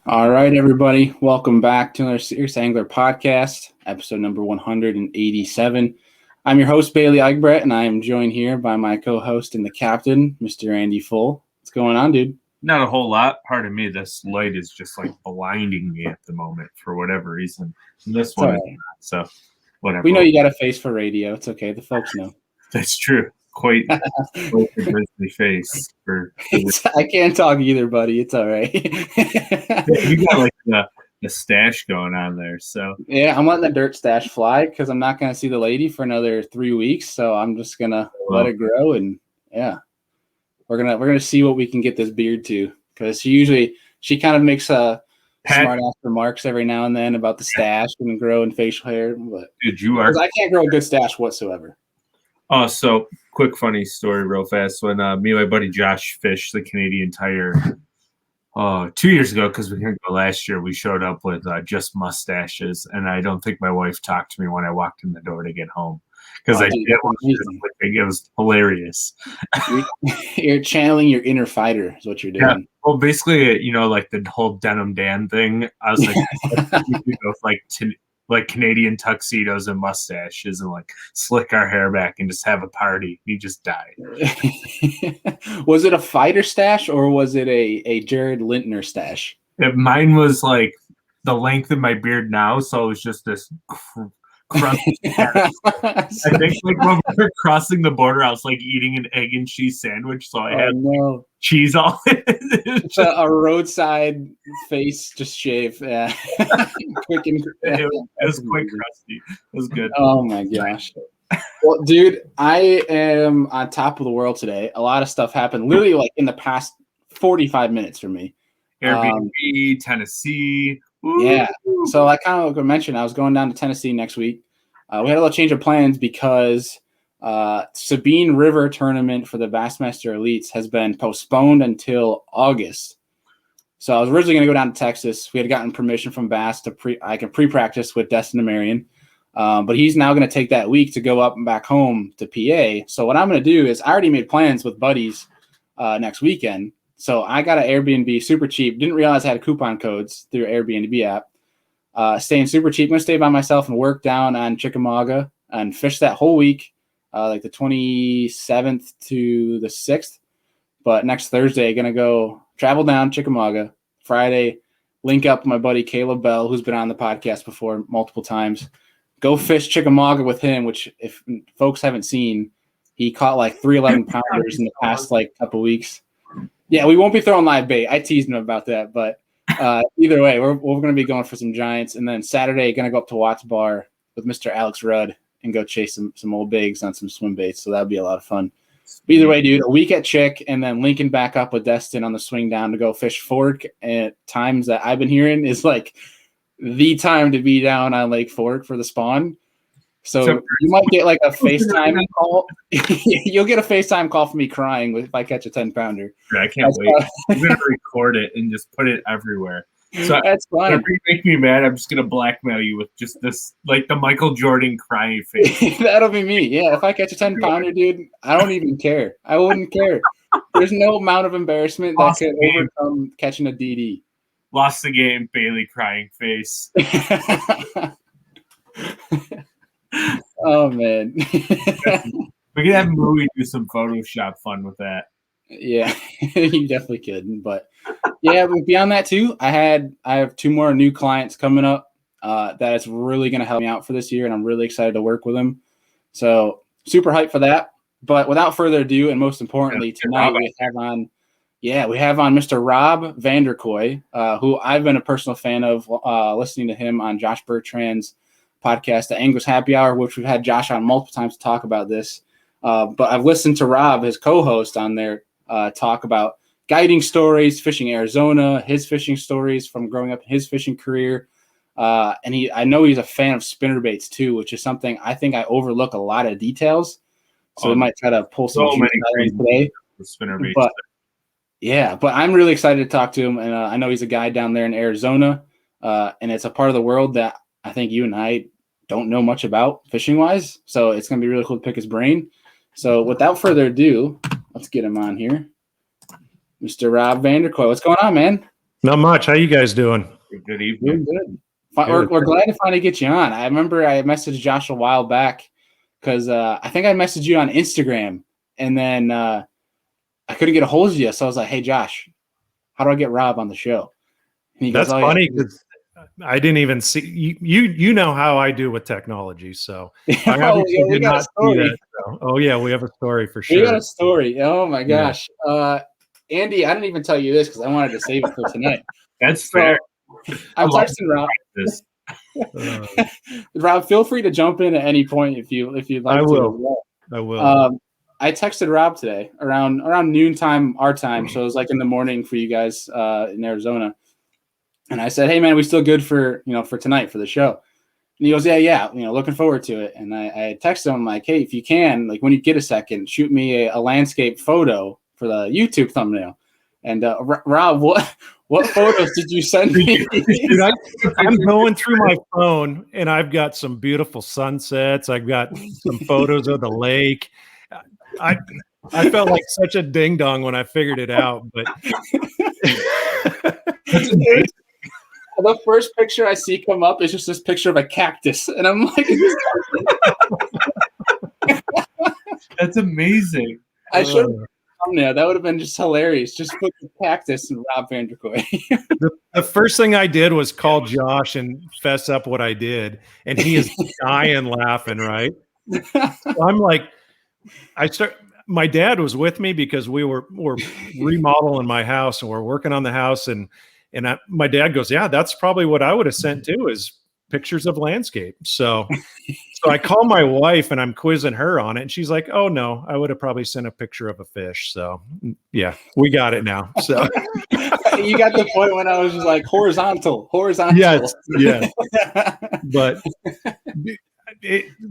All right, everybody. Welcome back to another Serious Angler podcast, episode number 187. I'm your host, Bailey Eichbrett, and I am joined here by my co-host and the captain, Mr. Andy Full. What's going on, dude? Not a whole lot. Pardon me, this light is just like blinding me at the moment for whatever reason. And this one is not, so whatever. We know you got a face for radio. It's okay. The folks know. That's true. Quite a grizzly face. I can't talk either, buddy. It's all right. You got like the stash going on there. So yeah, I'm letting the dirt stash fly because I'm not going to see the lady for another 3 weeks. So I'm just going to let it grow. And yeah, we're gonna see what we can get this beard to, because she kind of makes smart ass remarks every now and then about the stash and growing facial hair. But dude, I can't grow a good stash whatsoever. Oh, so quick funny story real fast. When me and my buddy Josh fished the Canadian Tire 2 years ago, because we couldn't go last year, we showed up with just mustaches, and I don't think my wife talked to me when I walked in the door to get home, because it was hilarious. You're channeling your inner fighter is what you're doing. Yeah. Well, basically, like the whole Denim Dan thing, I was like Canadian tuxedos and mustaches and like slick our hair back and just have a party. He just died. Was it a fighter stash or was it a Jared Lintner stash? Mine was like the length of my beard now, so it was just this crusty I think like when we were crossing the border, I was like eating an egg and cheese sandwich, so I had cheese all in it. A roadside face just shave. Yeah. It was quite crusty. It was good. Oh my gosh. Well, dude, I am on top of the world today. A lot of stuff happened literally like in the past 45 minutes for me. Airbnb, Tennessee. Woo! Yeah. So I kind of mentioned I was going down to Tennessee next week. We had a little change of plans because Sabine River tournament for the Bassmaster Elites has been postponed until August. So I was originally going to go down to Texas. We had gotten permission from Bass I can pre-practice with Destin and Marion. But he's now going to take that week to go up and back home to PA. So what I'm going to do is I already made plans with buddies next weekend. So I got an Airbnb super cheap. Didn't realize I had coupon codes through Airbnb app. Staying super cheap. I'm going to stay by myself and work down on Chickamauga and fish that whole week, like the 27th to the 6th. But next Thursday, going to go travel down Chickamauga. Friday, link up with my buddy Caleb Bell, who's been on the podcast before multiple times. Go fish Chickamauga with him, which if folks haven't seen, he caught like 3 11-pounders in the past like couple weeks. Yeah, we won't be throwing live bait. I teased him about that, but either way, we're going to be going for some giants. And then Saturday, going to go up to Watts Bar with Mr. Alex Rudd and go chase some old bigs on some swim baits. So that'll be a lot of fun. But either way, dude, a week at Chick and then linking back up with Destin on the swing down to go fish Fork at times that I've been hearing is like the time to be down on Lake Fork for the spawn. So you might get like a FaceTime call. You'll get a FaceTime call from me crying if I catch a 10-pounder. I can't wait. I'm going to record it and just put it everywhere. So that's fun. If you make me mad, I'm just going to blackmail you with just this, like the Michael Jordan crying face. That'll be me. Yeah, if I catch a 10-pounder, dude, I don't even care. I wouldn't care. There's no amount of embarrassment that could overcome catching a DD. Lost the game, Bailey crying face. Oh man. We could have Movie do some Photoshop fun with that. Yeah, you definitely could. But yeah, but beyond that too, I have 2 more new clients coming up that is really going to help me out for this year, and I'm really excited to work with them. So super hyped for that. But without further ado, and most importantly, tonight we have on Mr. Rob Vander Kooi, who I've been a personal fan of, listening to him on Josh Bertrand's podcast, The Anglers Happy Hour, which we've had Josh on multiple times to talk about this. But I've listened to Rob, his co-host, on there talk about guiding stories, fishing Arizona, his fishing stories from growing up in his fishing career. And I know he's a fan of spinnerbaits too, which is something I think I overlook a lot of details. So we might try to pull some today. Spinnerbaits. But I'm really excited to talk to him. And I know he's a guy down there in Arizona. And it's a part of the world that I think you and I don't know much about fishing wise. So it's going to be really cool to pick his brain. So without further ado, let's get him on here. Mr. Rob Vander Kooi. What's going on, man? Not much. How you guys doing? Good evening. Good. We're glad to finally get you on. I remember I messaged Josh a while back because I think I messaged you on Instagram, and then I couldn't get a hold of you. So I was like, "Hey, Josh, how do I get Rob on the show?" And he That's goes, funny because I didn't even see you. You know how I do with technology, so I obviously did not see that. So. Oh yeah, we have a story for sure. We got a story. Oh my gosh, Andy, I didn't even tell you this because I wanted to save it for tonight. That's fair. I'm texting Rob. Rob, feel free to jump in at any point if you'd like I to. will. I will. I texted Rob today around noontime our time, so it was like in the morning for you guys in Arizona. And I said, "Hey man, we still good for for tonight for the show?" And he goes, "Yeah, looking forward to it." And I texted him like, "Hey, if you can, like when you get a second, shoot me a landscape photo for the YouTube thumbnail." And Rob, what photos did you send me? Dude, I'm going through my phone and I've got some beautiful sunsets. I've got some photos of the lake. I felt like such a ding dong when I figured it out, but the first picture I see come up is just this picture of a cactus, and I'm like, "That's amazing." I should. Yeah, that would have been just hilarious. Just put the cactus and Rob Vander Kooi. The first thing I did was call Josh and fess up what I did, and he is dying laughing. Right? So I'm like, my dad was with me because we're remodeling my house and we're working on the house, and my dad goes, "Yeah, that's probably what I would have sent too, is pictures of landscape." So I call my wife and I'm quizzing her on it, and she's like, "Oh no, I would have probably sent a picture of a fish." So yeah, we got it now. So you got the point when I was just like horizontal. Yes. But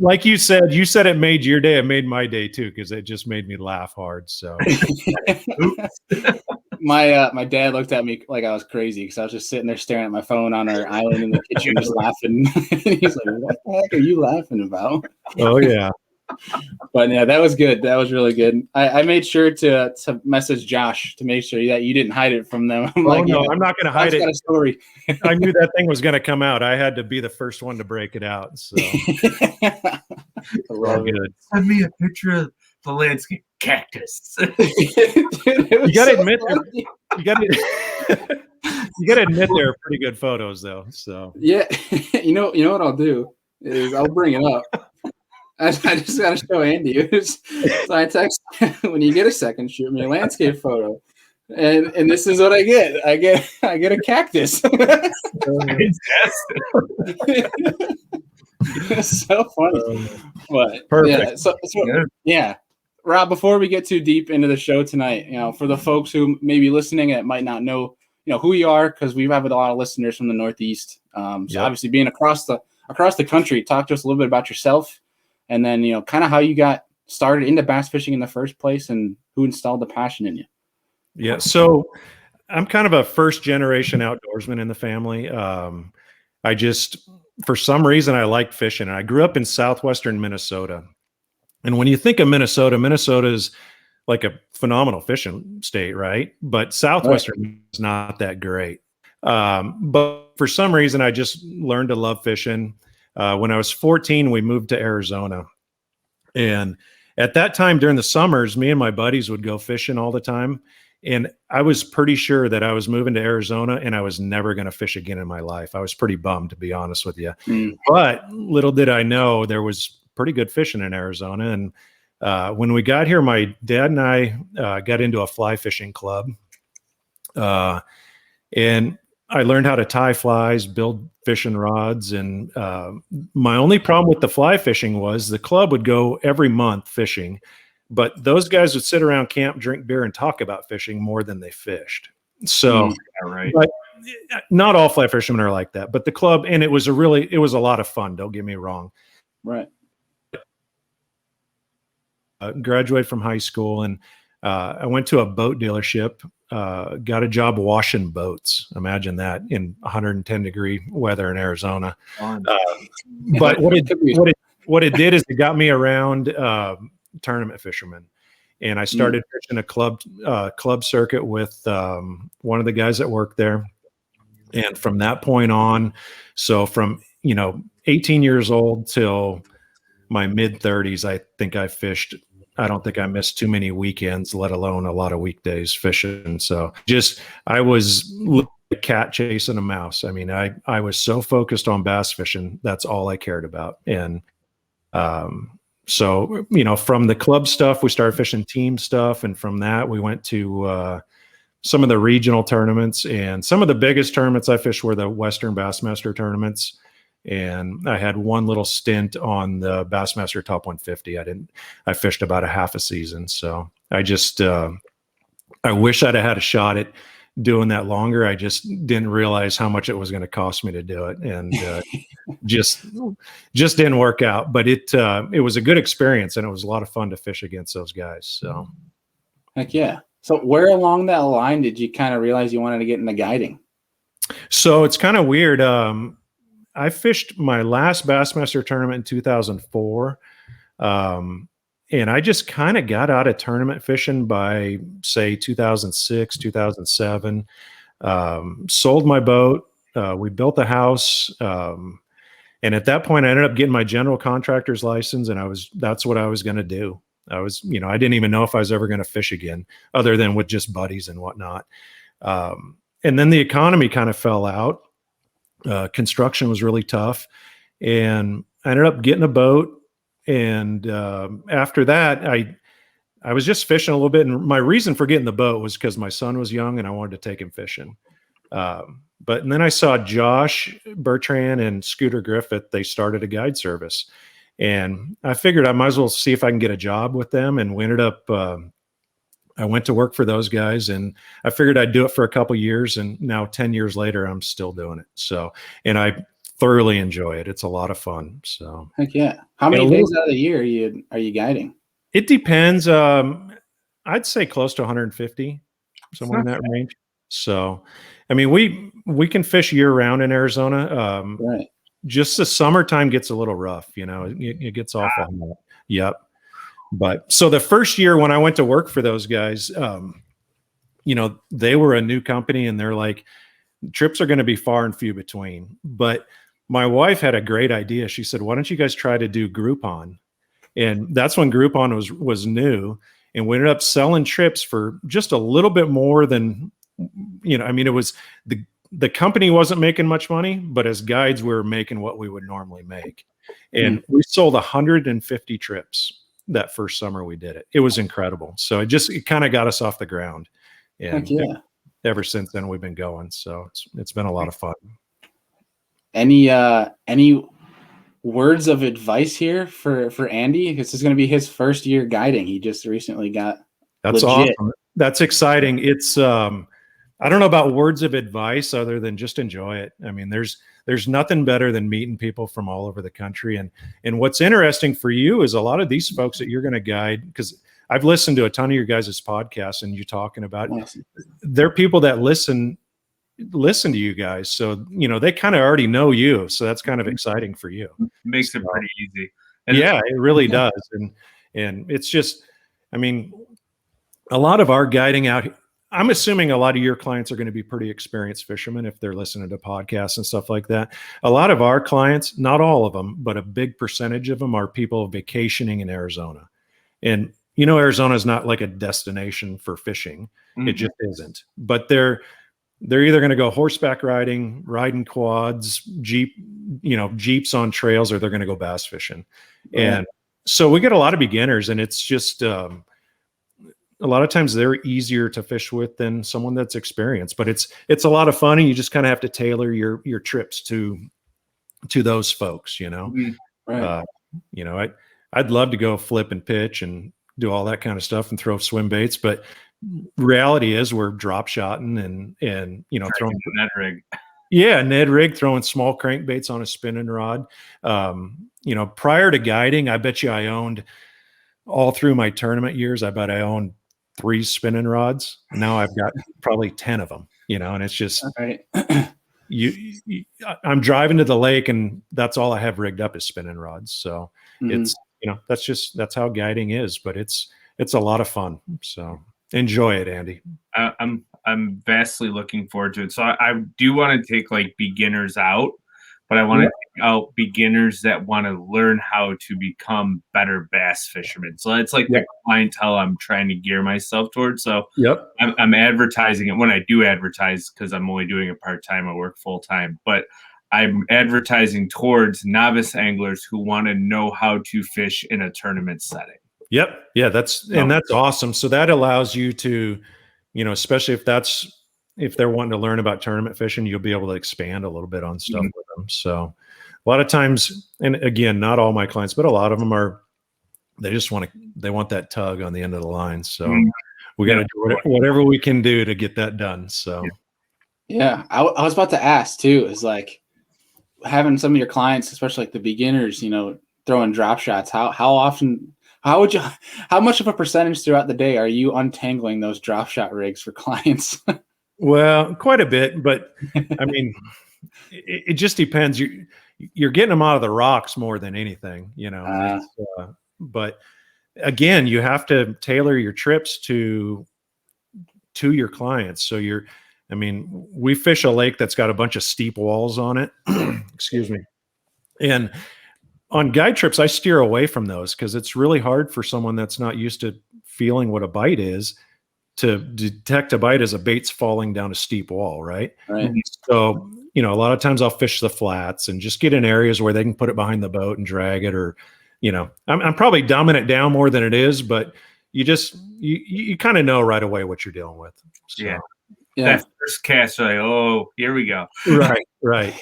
like you said it made your day. It made my day too, because it just made me laugh hard. So my dad looked at me like I was crazy because I was just sitting there staring at my phone on our island in the kitchen, just laughing. He's like, "What the heck are you laughing about?" Oh yeah. But yeah, that was good. That was really good. I made sure to message Josh to make sure that you didn't hide it from them. I'm I'm not going to hide it. Got a story. I knew that thing was going to come out. I had to be the first one to break it out. So all good. Send me a picture of the landscape cactus. Dude, you got to admit, you got to admit they're pretty good photos, though. So yeah, you know what I'll do is I'll bring it up. I just got to show Andy. So I text, "When you get a second, shoot me a landscape photo." And this is what I get. I get a cactus. It's so funny. But perfect. Yeah. Rob, before we get too deep into the show tonight, for the folks who may be listening that might not know, who you are, because we have a lot of listeners from the Northeast. So obviously being across the country, talk to us a little bit about yourself. And then, kind of how you got started into bass fishing in the first place and who installed the passion in you. Yeah. So I'm kind of a first generation outdoorsman in the family. I just, for some reason, I liked fishing. I grew up in southwestern Minnesota. And when you think of Minnesota, Minnesota is like a phenomenal fishing state, right? But southwestern is not that great. But for some reason, I just learned to love fishing. When I was 14, we moved to Arizona. And at that time during the summers, me and my buddies would go fishing all the time. And I was pretty sure that I was moving to Arizona and I was never going to fish again in my life. I was pretty bummed, to be honest with you. But little did I know there was pretty good fishing in Arizona. And when we got here, my dad and I got into a fly fishing club. And I learned how to tie flies, build fishing rods. And my only problem with the fly fishing was the club would go every month fishing, but those guys would sit around camp, drink beer, and talk about fishing more than they fished. So, but not all fly fishermen are like that, but the club, and it was a lot of fun. Don't get me wrong. Right. Graduated from high school, and I went to a boat dealership, got a job washing boats. Imagine that in 110 degree weather in Arizona. But what it did is it got me around tournament fishermen. And I started fishing a club circuit with one of the guys that worked there. And from that point on, so from, 18 years old till my mid 30s, I think I fished. I don't think I missed too many weekends, let alone a lot of weekdays fishing. So I was like a cat chasing a mouse. I mean, I was so focused on bass fishing. That's all I cared about. And, so, from the club stuff, we started fishing team stuff. And from that, we went to, some of the regional tournaments, and some of the biggest tournaments I fished were the Western Bassmaster tournaments. And I had one little stint on the Bassmaster Top 150. I fished about a half a season. So I wish I'd have had a shot at doing that longer. I just didn't realize how much it was going to cost me to do it. And just didn't work out, but it was a good experience, and it was a lot of fun to fish against those guys. So heck yeah. So where along that line did you kind of realize you wanted to get into guiding? So it's kind of weird. I fished my last Bassmaster tournament in 2004. And I just kind of got out of tournament fishing by, say, 2006, 2007. Sold my boat. We built a house. And at that point, I ended up getting my general contractor's license, and that's what I was going to do. I didn't even know if I was ever going to fish again, other than with just buddies and whatnot. And then the economy kind of fell out. Construction was really tough, and I ended up getting a boat. And after that, I was just fishing a little bit. And my reason for getting the boat was because my son was young and I wanted to take him fishing. And then I saw Josh Bertrand and Scooter Griffith. They started a guide service. And I figured I might as well see if I can get a job with them. And we ended up, I went to work for those guys, and I figured I'd do it for a couple years. And now 10 years later, I'm still doing it. So, and I thoroughly enjoy it. It's a lot of fun. So heck yeah. How many days out of the year are you guiding? It depends. I'd say close to 150, somewhere in that range. So, I mean, we can fish year round in Arizona. Right. Just the summertime gets a little rough, it gets awful hot. Yep. But so the first year when I went to work for those guys, they were a new company, and they're like, trips are going to be far and few between. But my wife had a great idea. She said, why don't you guys try to do Groupon? And that's when Groupon was new. And we ended up selling trips for just a little bit more than, it was the company wasn't making much money, but as guides, we were making what we would normally make. And we sold 150 trips that first summer we did it. It was incredible. So it kind of got us off the ground. And ever since then we've been going. So it's been a lot of fun. Any words of advice here for Andy? This is going to be his first year guiding. He just recently got That's legit. Awesome. That's exciting. It's I don't know about words of advice other than just enjoy it. I mean, there's nothing better than meeting people from all over the country. And what's interesting for you is a lot of these folks that you're going to guide, because I've listened to a ton of your guys' podcasts and you talking about, they're people that listen to you guys. So, they kind of already know you. So that's kind of exciting for you. Makes it pretty easy. And yeah, it really does. And it's just, I mean, a lot of our guiding out, I'm assuming a lot of your clients are going to be pretty experienced fishermen if they're listening to podcasts and stuff like that. A lot of our clients, not all of them, but a big percentage of them are people vacationing in Arizona. And, Arizona is not like a destination for fishing. Mm-hmm. It just isn't. But they're either going to go horseback riding quads, Jeeps on trails, or they're going to go bass fishing. Right. And so we get a lot of beginners, and it's just, a lot of times they're easier to fish with than someone that's experienced, but it's a lot of fun, and you just kind of have to tailor your trips to those folks, Right. I'd love to go flip and pitch and do all that kind of stuff and throw swim baits, but reality is we're drop shotting and throwing Ned rig. Yeah, Ned rig, throwing small crankbaits on a spinning rod. Prior to guiding, I bet you I owned, all through my tournament years, I bet I owned 3 spinning rods. Now I've got probably 10 of them, and it's just, right. I'm driving to the lake and that's all I have rigged up is spinning rods. So it's, that's how guiding is, but it's a lot of fun. So Enjoy it, Andy. I'm vastly looking forward to it. So I do want to take like beginners out, but I want to take out beginners that want to learn how to become better bass fishermen. So it's like the clientele I'm trying to gear myself towards. So I'm advertising it when I do advertise, because I'm only doing it part-time. I work full-time, but I'm advertising towards novice anglers who want to know how to fish in a tournament setting. Yeah, that's awesome. So that allows you to, especially if they're wanting to learn about tournament fishing, you'll be able to expand a little bit on stuff with them. So a lot of times, and again, not all my clients, but a lot of them they want that tug on the end of the line. So we got to do whatever we can do to get that done. So I was about to ask too, is like having some of your clients, especially like the beginners, throwing drop shots, how much of a percentage throughout the day are you untangling those drop shot rigs for clients? Well, quite a bit, but I mean, it just depends. You're getting them out of the rocks more than anything, but again, you have to tailor your trips to your clients. So we fish a lake that's got a bunch of steep walls on it. Excuse me. And on guide trips, I steer away from those because it's really hard for someone that's not used to feeling what a bite is to detect a bite as a bait's falling down a steep wall, right? So, a lot of times I'll fish the flats and just get in areas where they can put it behind the boat and drag it, or, I'm probably dumbing it down more than it is, but you kind of know right away what you're dealing with. So. Yeah. That first cast, like, oh, here we go. Right.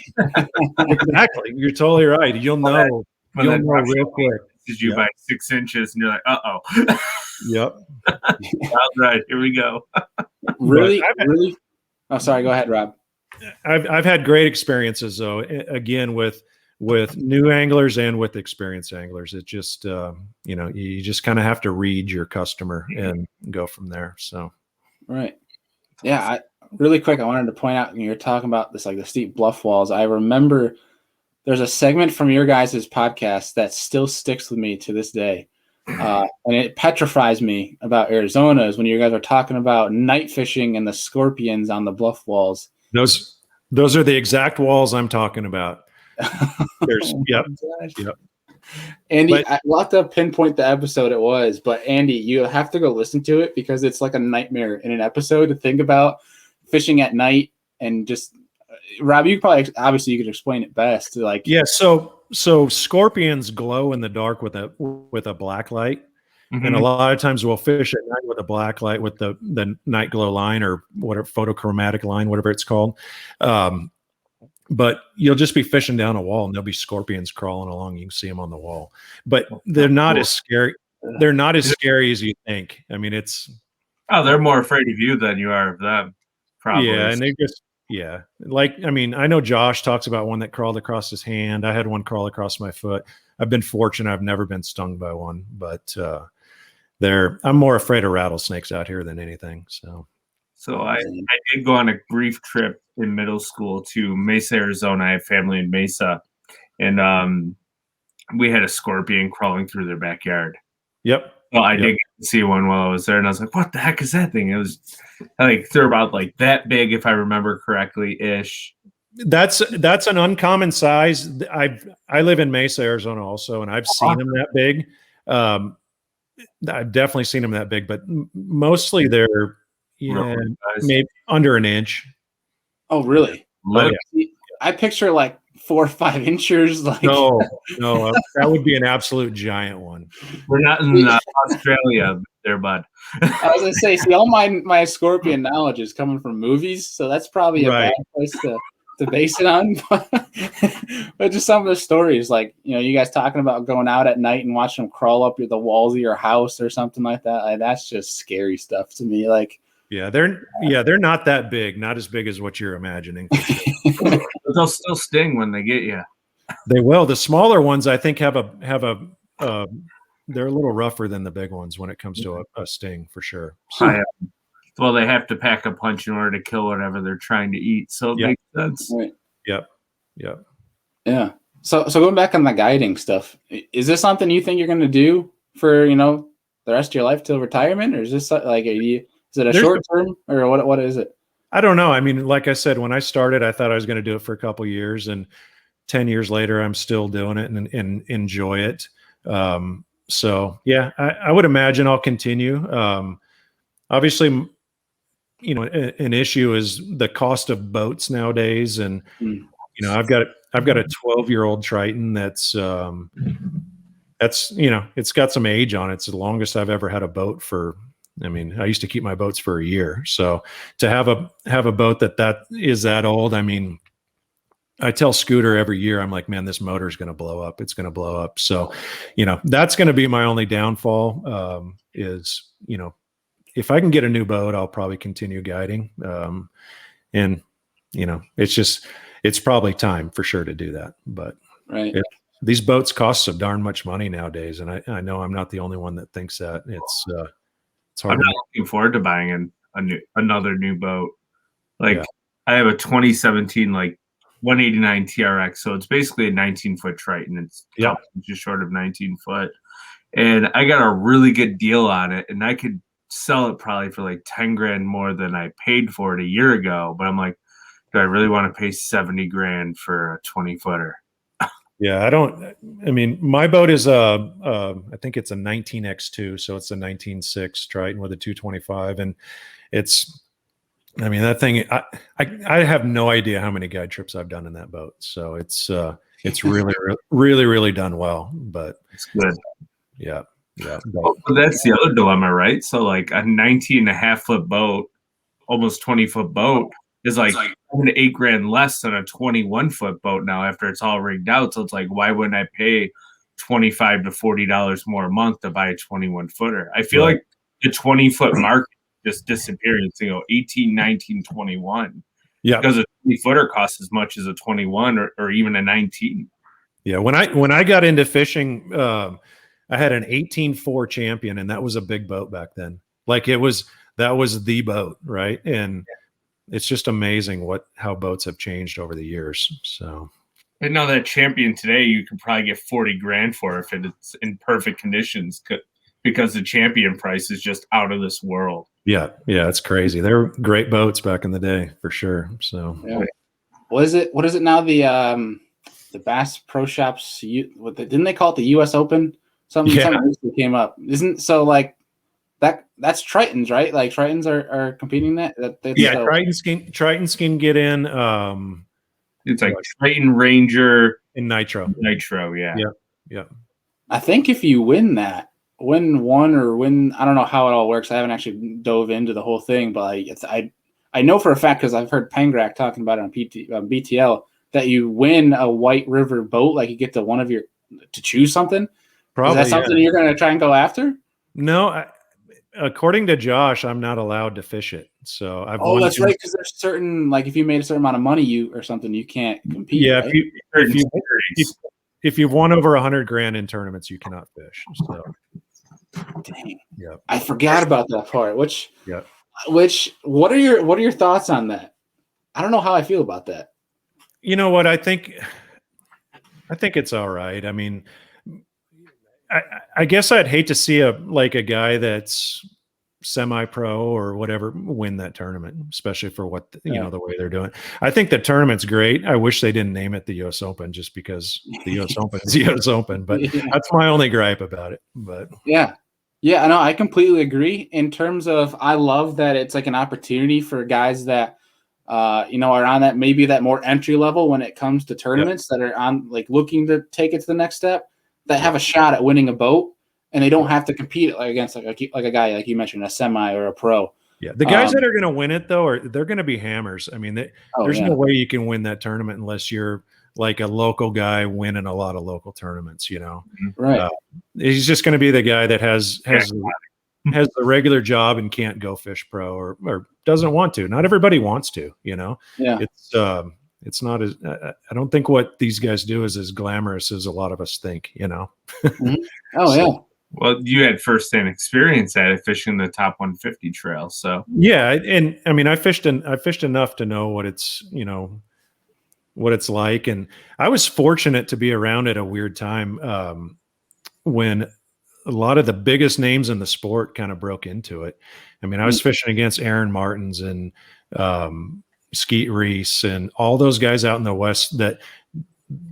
Exactly. You're totally right. You'll know real quick. You by 6 inches, and you're like, uh-oh. Yep. All right, here we go. Really? Oh, sorry. Go ahead, Rob. I've had great experiences though. Again, with new anglers and with experienced anglers. It just you just kind of have to read your customer and go from there. So. Right. Yeah. Really quick, I wanted to point out when you're talking about this, like the steep bluff walls. I remember there's a segment from your guys' podcast that still sticks with me to this day. And it petrifies me about Arizona is when you guys are talking about night fishing and the scorpions on the bluff walls. Those are the exact walls I'm talking about. Yep. Andy, we'll have to pinpoint the episode it was, but Andy, you have to go listen to it because it's like a nightmare in an episode to think about fishing at night. And just Rob, you could explain it best. So scorpions glow in the dark with a black light. And a lot of times we'll fish at night with a black light with the night glow line or whatever, photochromatic line, whatever it's called. But you'll just be fishing down a wall and there'll be scorpions crawling along. You can see them on the wall, but they're not as scary. They're not as scary as you think. I mean, they're more afraid of you than you are of them. Probably. Yeah. And they just, I know Josh talks about one that crawled across his hand. I had one crawl across my foot. I've been fortunate. I've never been stung by one, but I'm more afraid of rattlesnakes out here than anything. So I did go on a brief trip in middle school to Mesa, Arizona. I have family in Mesa, and we had a scorpion crawling through their backyard. Yep. Well, I did see one while I was there, and I was like, "What the heck is that thing?" It was like they're about like that big, if I remember correctly, ish. That's an uncommon size. I live in Mesa, Arizona, also, and I've seen them that big. I've definitely seen them that big, but mostly they're maybe under an inch. Oh, really? I picture like 4 or 5 inches. Like no, that would be an absolute giant one. We're not in Australia, there, bud. I was gonna say, see, all my scorpion knowledge is coming from movies, so that's probably a bad place to base it on. But just some of the stories, like you guys talking about going out at night and watching them crawl up the walls of your house or something like that. Like, that's just scary stuff to me. Like. Yeah, they're not that big, not as big as what you're imagining. They'll still sting when they get you. They will. The smaller ones, I think, have a they're a little rougher than the big ones when it comes to a sting, for sure. So, well, they have to pack a punch in order to kill whatever they're trying to eat. So it makes sense. Right. Yep. Yeah. So going back on the guiding stuff, is this something you think you're going to do for the rest of your life till retirement, or is this like Is it a short term or what is it? I don't know. I mean, like I said, when I started, I thought I was going to do it for a couple years, and 10 years later, I'm still doing it and enjoy it. So yeah, I would imagine I'll continue. Obviously, you know, an issue is the cost of boats nowadays. And, you know, I've got a 12-year-old Triton that's, you know, it's got some age on it. It's the longest I've ever had a boat for. I mean, I used to keep my boats for a year. So to have a boat that is that old, I mean, I tell Scooter every year, I'm like, man, this motor is going to blow up. It's going to blow up. So, you know, that's going to be my only downfall, is, you know, if I can get a new boat, I'll probably continue guiding. And, you know, it's probably time for sure to do that. But right. These boats cost so darn much money nowadays. And I know I'm not the only one that thinks that. It's hard. I'm not looking forward to buying another new boat. Like, I have a 2017, like, 189 TRX, so it's basically a 19-foot Triton. It's just short of 19 foot, and I got a really good deal on it, and I could sell it probably for like 10 grand more than I paid for it a year ago. But I'm like, do I really want to pay 70 grand for a 20-footer? Yeah, I mean, my boat is I think it's a 19X2, so it's a 19.6 Triton with a 225, and I mean, that thing, I have no idea how many guide trips I've done in that boat. So it's really, really, really done well, but it's good. Yeah. But that's the other dilemma, right? So like a 19.5-foot boat, almost 20-foot boat is like 7 to 8 grand less than a 21-foot boat now after it's all rigged out. So it's like, why wouldn't I pay $25 to $40 more a month to buy a 21-footer? I feel like the 20-foot market just disappearing. It's, you know, 18, 19, 21. Yeah. Because a 20-footer costs as much as a 21 or even a 19. Yeah. When I got into fishing, I had an 18.4 Champion, and that was a big boat back then. Like that was the boat, right? And it's just amazing how boats have changed over the years. So, and now that Champion today, you could probably get 40 grand for if it's in perfect conditions, because the Champion price is just out of this world. Yeah, it's crazy. They were great boats back in the day, for sure. So, what is it now? The Bass Pro Shops. Didn't they call it the U.S. Open? Something recently came up. Isn't so like that? That's Tritons, right? Like Tritons are competing that. Tritons can get in. It's like Triton, Ranger, and Nitro. Yeah. I think if you win that. Win one or win, I don't know how it all works. I haven't actually dove into the whole thing, but I know for a fact, because I've heard Pangrak talking about it on BTL, that you win a White River boat, like you get to choose something. Probably, is that something you're going to try and go after? No, according to Josh, I'm not allowed to fish it. So that's right, because there's certain, like if you made a certain amount of money, you can't compete. Yeah, right? if you've won over 100 grand in tournaments, you cannot fish. So. Dang. Yeah. I forgot about that part. What are your thoughts on that? I don't know how I feel about that. You know what? I think it's all right. I mean, I guess I'd hate to see a guy that's semi-pro or whatever win that tournament, especially for what the way they're doing. I think the tournament's great. I wish they didn't name it the U.S. Open, just because the U.S. Open is the U.S. Open. But that's my only gripe about it. But yeah, no, I completely agree. In terms of, I love that it's like an opportunity for guys that are on that maybe that more entry level when it comes to tournaments that are on like looking to take it to the next step, that have a shot at winning a boat. And they don't have to compete against like a guy like you mentioned, a semi or a pro. Yeah, the guys that are going to win it though, they're going to be hammers. I mean, there's no way you can win that tournament unless you're like a local guy winning a lot of local tournaments. Right? He's just going to be the guy that has the regular job and can't go fish pro or doesn't want to. Not everybody wants to. Yeah. It's not as. I don't think what these guys do is as glamorous as a lot of us think. Mm-hmm. Oh yeah. Well, you had firsthand experience at it, fishing the top 150 trail. So yeah, and I mean, I fished enough to know what it's what it's like, and I was fortunate to be around at a weird time when a lot of the biggest names in the sport kind of broke into it. I mean, I was fishing against Aaron Martins and Skeet Reese and all those guys out in the West.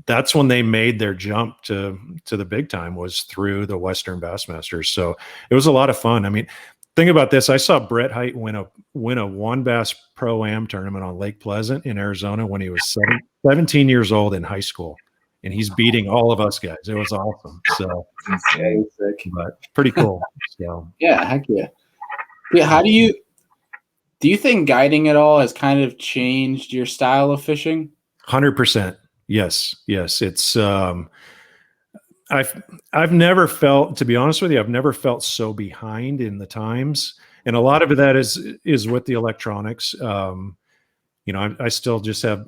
That's when they made their jump to the big time, was through the Western Bassmasters. So it was a lot of fun. I mean, think about this. I saw Brett Hite win a WON Bass Pro-Am tournament on Lake Pleasant in Arizona when he was 17 years old in high school. And he's beating all of us guys. It was awesome. So, but pretty cool. So, yeah, heck yeah. Yeah, how do you think guiding at all has kind of changed your style of fishing? 100%. Yes. It's I've never felt, to be honest with you, I've never felt so behind in the times, and a lot of that is with the electronics. I still just have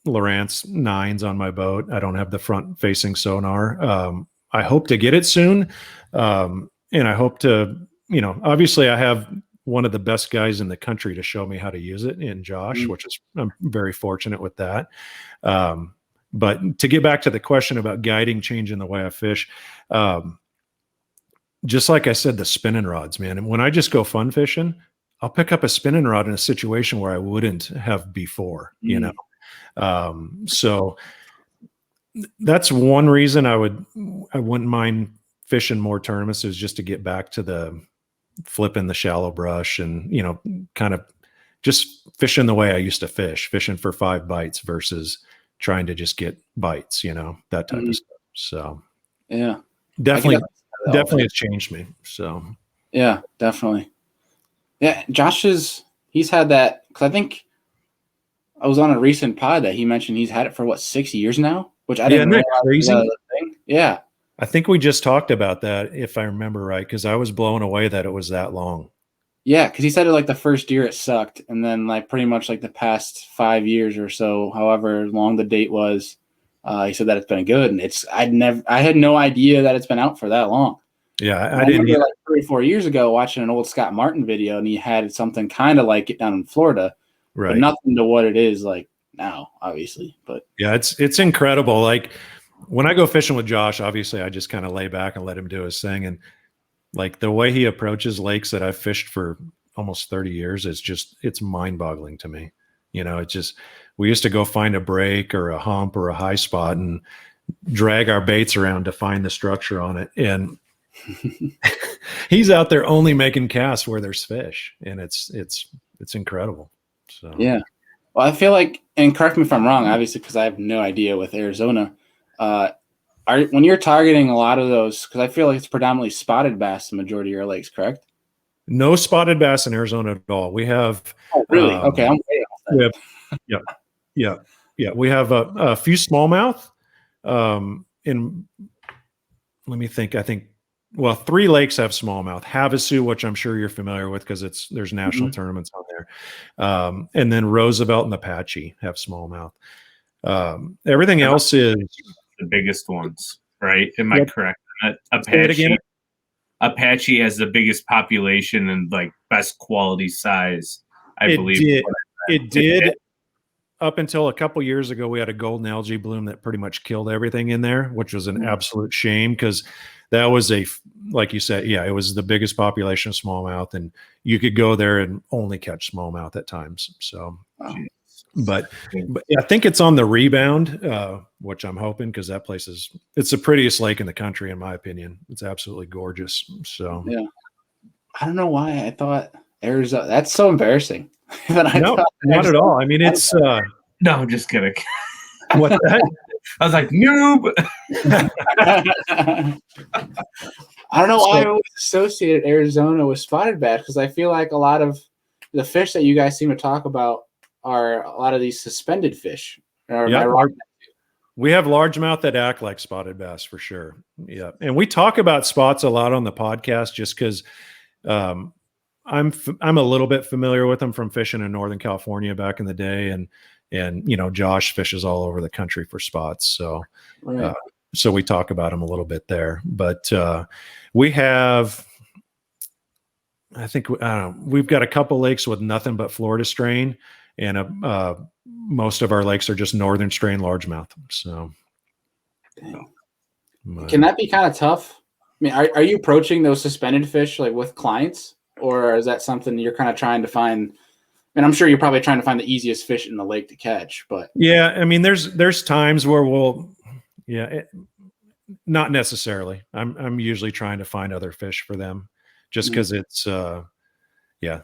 Lowrance 9s on my boat. I don't have the front facing sonar. I hope to get it soon. And I hope to, obviously I have one of the best guys in the country to show me how to use it in Josh, which is, I'm very fortunate with that. But to get back to the question about guiding, changing the way I fish, just like I said, the spinning rods, man. And when I just go fun fishing, I'll pick up a spinning rod in a situation where I wouldn't have before, so that's one reason I wouldn't mind fishing more tournaments, is just to get back to the flipping the shallow brush and, kind of just fishing the way I used to fish, fishing for 5 bites versus trying to just get bites, that type of stuff. So yeah, definitely has changed me. So yeah, definitely. Yeah. He's had that, cause I think I was on a recent pod that he mentioned he's had it for 6 years now, which I didn't realize was a thing. Yeah. I think we just talked about that, if I remember right, because I was blown away that it was that long. Yeah, because he said it the first year it sucked, and then pretty much the past 5 years or so, however long the date was, he said that it's been good, and I had no idea that it's been out for that long. Yeah, I didn't remember 3 or 4 years ago watching an old Scott Martin video, and he had something kind of like it down in Florida, right? But nothing to what it is now, obviously. But yeah, it's incredible. When I go fishing with Josh, obviously I just kind of lay back and let him do his thing. And the way he approaches lakes that I've fished for almost 30 years, it's mind boggling to me. We used to go find a break or a hump or a high spot and drag our baits around to find the structure on it. And he's out there only making casts where there's fish. And it's incredible. So, yeah. Well, I feel and correct me if I'm wrong, obviously, because I have no idea with Arizona, when you're targeting a lot of those, because I feel it's predominantly spotted bass, the majority of your lakes, correct? No spotted bass in Arizona at all. We have. Oh, really? Okay, I'm way off that. Yeah. We have a few smallmouth. Let me think. I think 3 lakes have smallmouth. Havasu, which I'm sure you're familiar with because there's national tournaments on there, and then Roosevelt and Apache have smallmouth. Everything else is the biggest ones, right? Am I correct? Apache has the biggest population and best quality size, I believe. It did. Up until a couple years ago, we had a golden algae bloom that pretty much killed everything in there, which was an absolute shame because that was like you said, it was the biggest population of smallmouth, and you could go there and only catch smallmouth at times. So, but I think it's on the rebound, which I'm hoping, because that place it's the prettiest lake in the country, in my opinion. It's absolutely gorgeous. So yeah, I don't know why I thought Arizona. That's so embarrassing. No, not at all. I mean, it's no, I'm just kidding. What that? I was like, noob. I don't know why I always associated Arizona with spotted bass, because I feel like a lot of the fish that you guys seem to talk about are a lot of these suspended fish. We have largemouth that act like spotted bass for sure. Yeah, and we talk about spots a lot on the podcast just because I'm a little bit familiar with them from fishing in Northern California back in the day, and Josh fishes all over the country for spots, so right. So we talk about them a little bit there. But we have, I think, we've got a couple lakes with nothing but Florida strain, and most of our lakes are just northern strain largemouth. So, can that be kind of tough? mean, are you approaching those suspended fish like with clients, or is that something you're kind of trying to find? And I'm sure you're probably trying to find the easiest fish in the lake to catch, but Yeah, I mean, there's times where not necessarily. I'm usually trying to find other fish for them, just because it's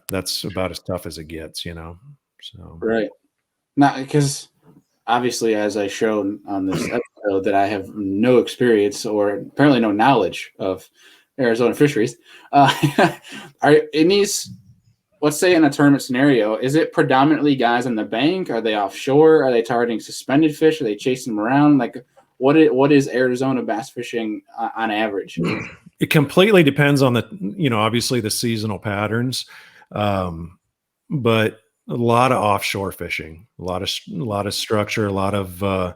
that's about as tough as it gets, you know. So right. Not because obviously, as I showed on this episode, that I have no experience or apparently no knowledge of Arizona fisheries. Are in these, let's say in a tournament scenario, is it predominantly guys on the bank? Are they offshore? Are they targeting suspended fish? Are they chasing them around? Like, what is Arizona bass fishing on average? it completely depends on obviously the seasonal patterns, but a lot of offshore fishing, a lot of structure, a lot of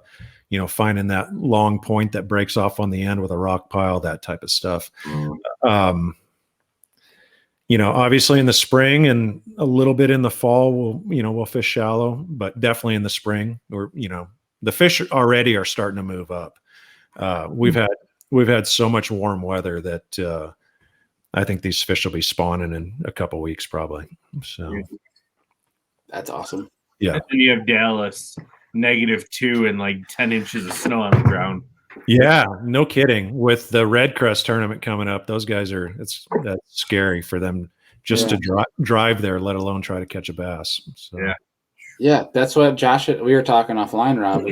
finding that long point that breaks off on the end with a rock pile, that type of stuff. Obviously in the spring and a little bit in the fall, we'll fish shallow, but definitely in the spring, or the fish already are starting to move up. We've had so much warm weather that I think these fish will be spawning in a couple weeks probably. So that's awesome. Yeah. And then you have Dallas, -2 and like 10 inches of snow on the ground. Yeah, no kidding. With the Red Crest tournament coming up, those guys that's scary for them just to drive there, let alone try to catch a bass. So. Yeah, that's what Josh. We were talking offline, Rob.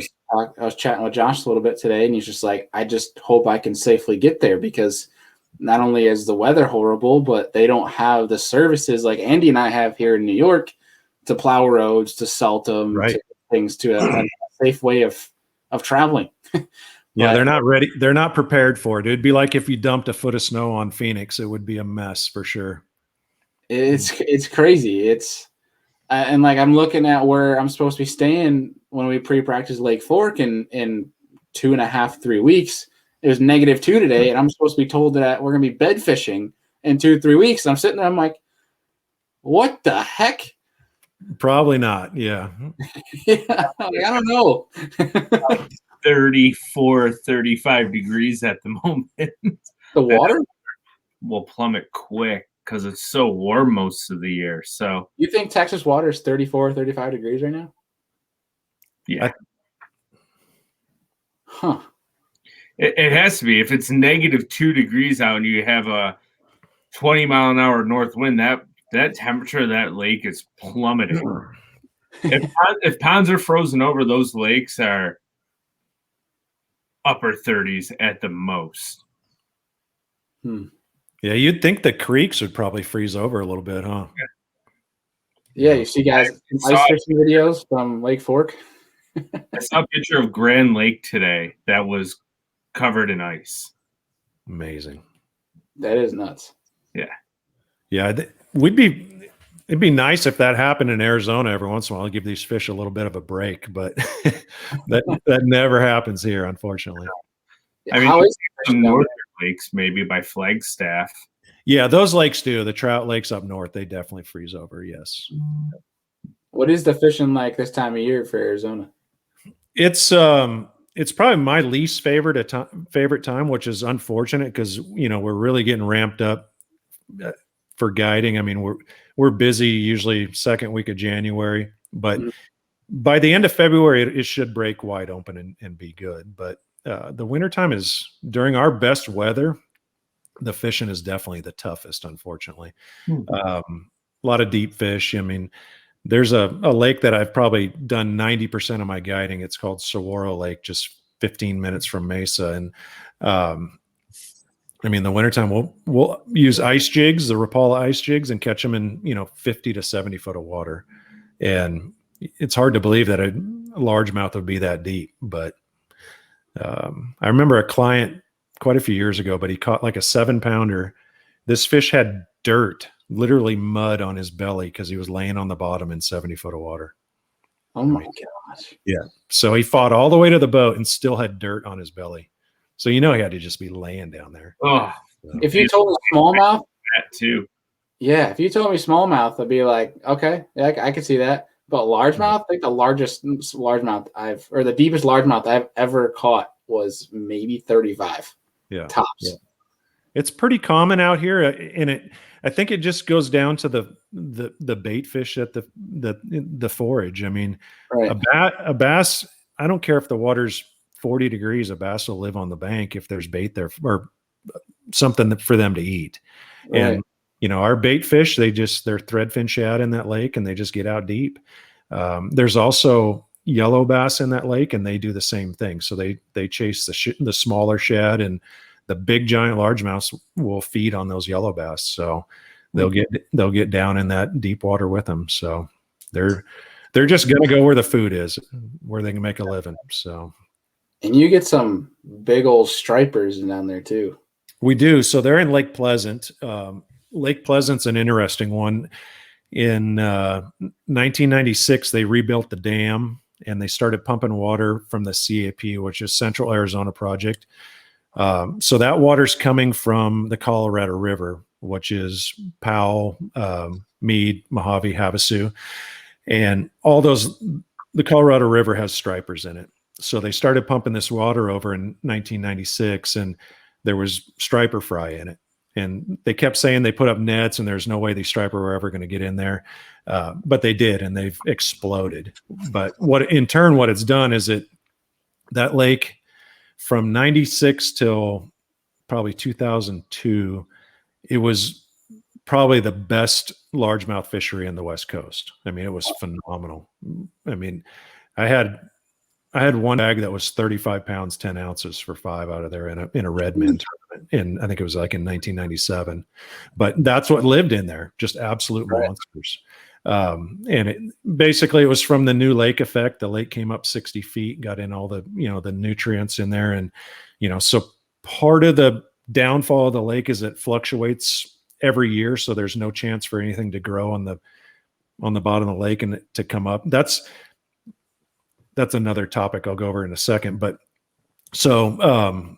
I was chatting with Josh a little bit today, and he's just like, I just hope I can safely get there, because not only is the weather horrible, but they don't have the services like Andy and I have here in New York to plow roads, to salt them, to things, to a safe way of traveling. Yeah, they're not ready. They're not prepared for it. It'd be like if you dumped a foot of snow on Phoenix. It would be a mess for sure. It's crazy. It's and like I'm looking at where I'm supposed to be staying when we pre-practice Lake Fork in 2.5, 3 weeks. It was -2 today, and I'm supposed to be told that we're gonna be bed fishing in 2-3 weeks. And I'm sitting there, I'm like, what the heck? Probably not. Yeah. Yeah, I don't know. 34, 35 degrees at the moment. The water will plummet quick because it's so warm most of the year. So you think Texas water is 34, 35 degrees right now? Yeah. Huh. It has to be. If it's -2 degrees out and you have a 20-mile-an-hour north wind, that temperature of that lake is plummeting. If ponds are frozen over, those lakes are upper 30s at the most. Yeah, you'd think the creeks would probably freeze over a little bit, huh? Yeah, you see guys ice fishing videos from Lake Fork. I saw a picture of Grand Lake today that was covered in ice. Amazing. That is nuts. Yeah. Yeah, it'd be nice if that happened in Arizona every once in a while. Give these fish a little bit of a break, but that never happens here, unfortunately. I mean, how is some northern lakes maybe by Flagstaff? Yeah, those lakes do. The trout lakes up north, they definitely freeze over. Yes. What is the fishing like this time of year for Arizona? It's probably my least favorite time, which is unfortunate because we're really getting ramped up for guiding. I mean, we're busy usually second week of January, but by the end of February, it should break wide open and be good. But the wintertime is during our best weather. The fishing is definitely the toughest, unfortunately. A lot of deep fish. I mean, there's a lake that I've probably done 90% of my guiding. It's called Saguaro Lake, just 15 minutes from Mesa. And I mean, the wintertime we'll use ice jigs, the Rapala ice jigs, and catch them in 50 to 70 foot of water. And it's hard to believe that a largemouth would be that deep. But I remember a client quite a few years ago, but he caught like a 7-pounder. This fish had dirt, literally mud on his belly because he was laying on the bottom in 70 foot of water. Oh my gosh. Yeah. So he fought all the way to the boat and still had dirt on his belly. So he had to just be laying down there. Oh, so. If you told me smallmouth, that too. Yeah, if you told me smallmouth, I'd be like, okay, yeah, I could see that. But largemouth, I think the largest largemouth the deepest largemouth I've ever caught was maybe 35. Yeah. Tops. It's pretty common out here, and I think it just goes down to the bait fish at the forage. I mean, Right. a bass. I don't care if the water's 40 degrees. A bass will live on the bank if there's bait there or something for them to eat. Right. And our bait fish, they're threadfin shad in that lake, and they just get out deep. There's also yellow bass in that lake, and they do the same thing. So they chase the smaller shad, and the big giant largemouths will feed on those yellow bass. So they'll get down in that deep water with them. So they're just going to go where the food is, where they can make a living. So, and you get some big old stripers down there too. We do. So they're in Lake Pleasant. Lake Pleasant's an interesting one. In 1996, they rebuilt the dam and they started pumping water from the CAP, which is Central Arizona Project. So that water's coming from the Colorado River, which is Powell, Meade, Mojave, Havasu, and all those. The Colorado River has stripers in it. So they started pumping this water over in 1996, and there was striper fry in it. And they kept saying they put up nets and there's no way these striper were ever going to get in there. But they did, and they've exploded. But what it's done is that lake from 96 till probably 2002, it was probably the best largemouth fishery in the West Coast. I mean, it was phenomenal. I mean, I had one bag that was 35 pounds, 10 ounces for 5 out of there in a Redmond tournament. And I think it was like in 1997, but that's what lived in there. Just absolute monsters. And it was from the new lake effect. The lake came up 60 feet, got in all the nutrients in there. And, so part of the downfall of the lake is it fluctuates every year. So there's no chance for anything to grow on the bottom of the lake and to come up. That's another topic I'll go over in a second. But so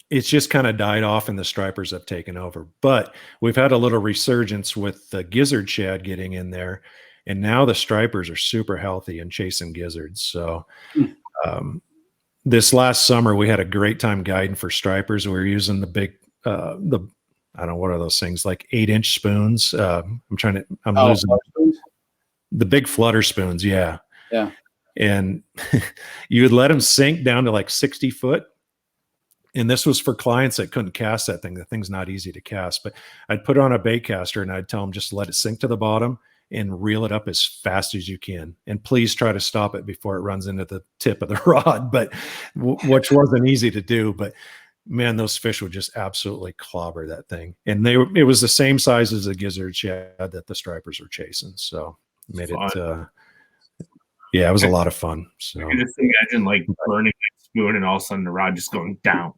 it's just kind of died off and the stripers have taken over. But we've had a little resurgence with the gizzard shad getting in there. And now the stripers are super healthy and chasing gizzards. So this last summer, we had a great time guiding for stripers. We were using the big, I don't know, what are those things, like 8-inch spoons? I'm losing the big flutter spoons. Yeah. Yeah. And you would let them sink down to like 60 foot. And this was for clients that couldn't cast that thing. The thing's not easy to cast, but I'd put it on a bait caster and I'd tell them just let it sink to the bottom and reel it up as fast as you can. And please try to stop it before it runs into the tip of the rod, but which wasn't easy to do. But man, those fish would just absolutely clobber that thing. And it was the same size as the gizzard shad that the stripers were chasing. So made it, it was a lot of fun. So I can just imagine like burning a spoon and all of a sudden the rod just going down.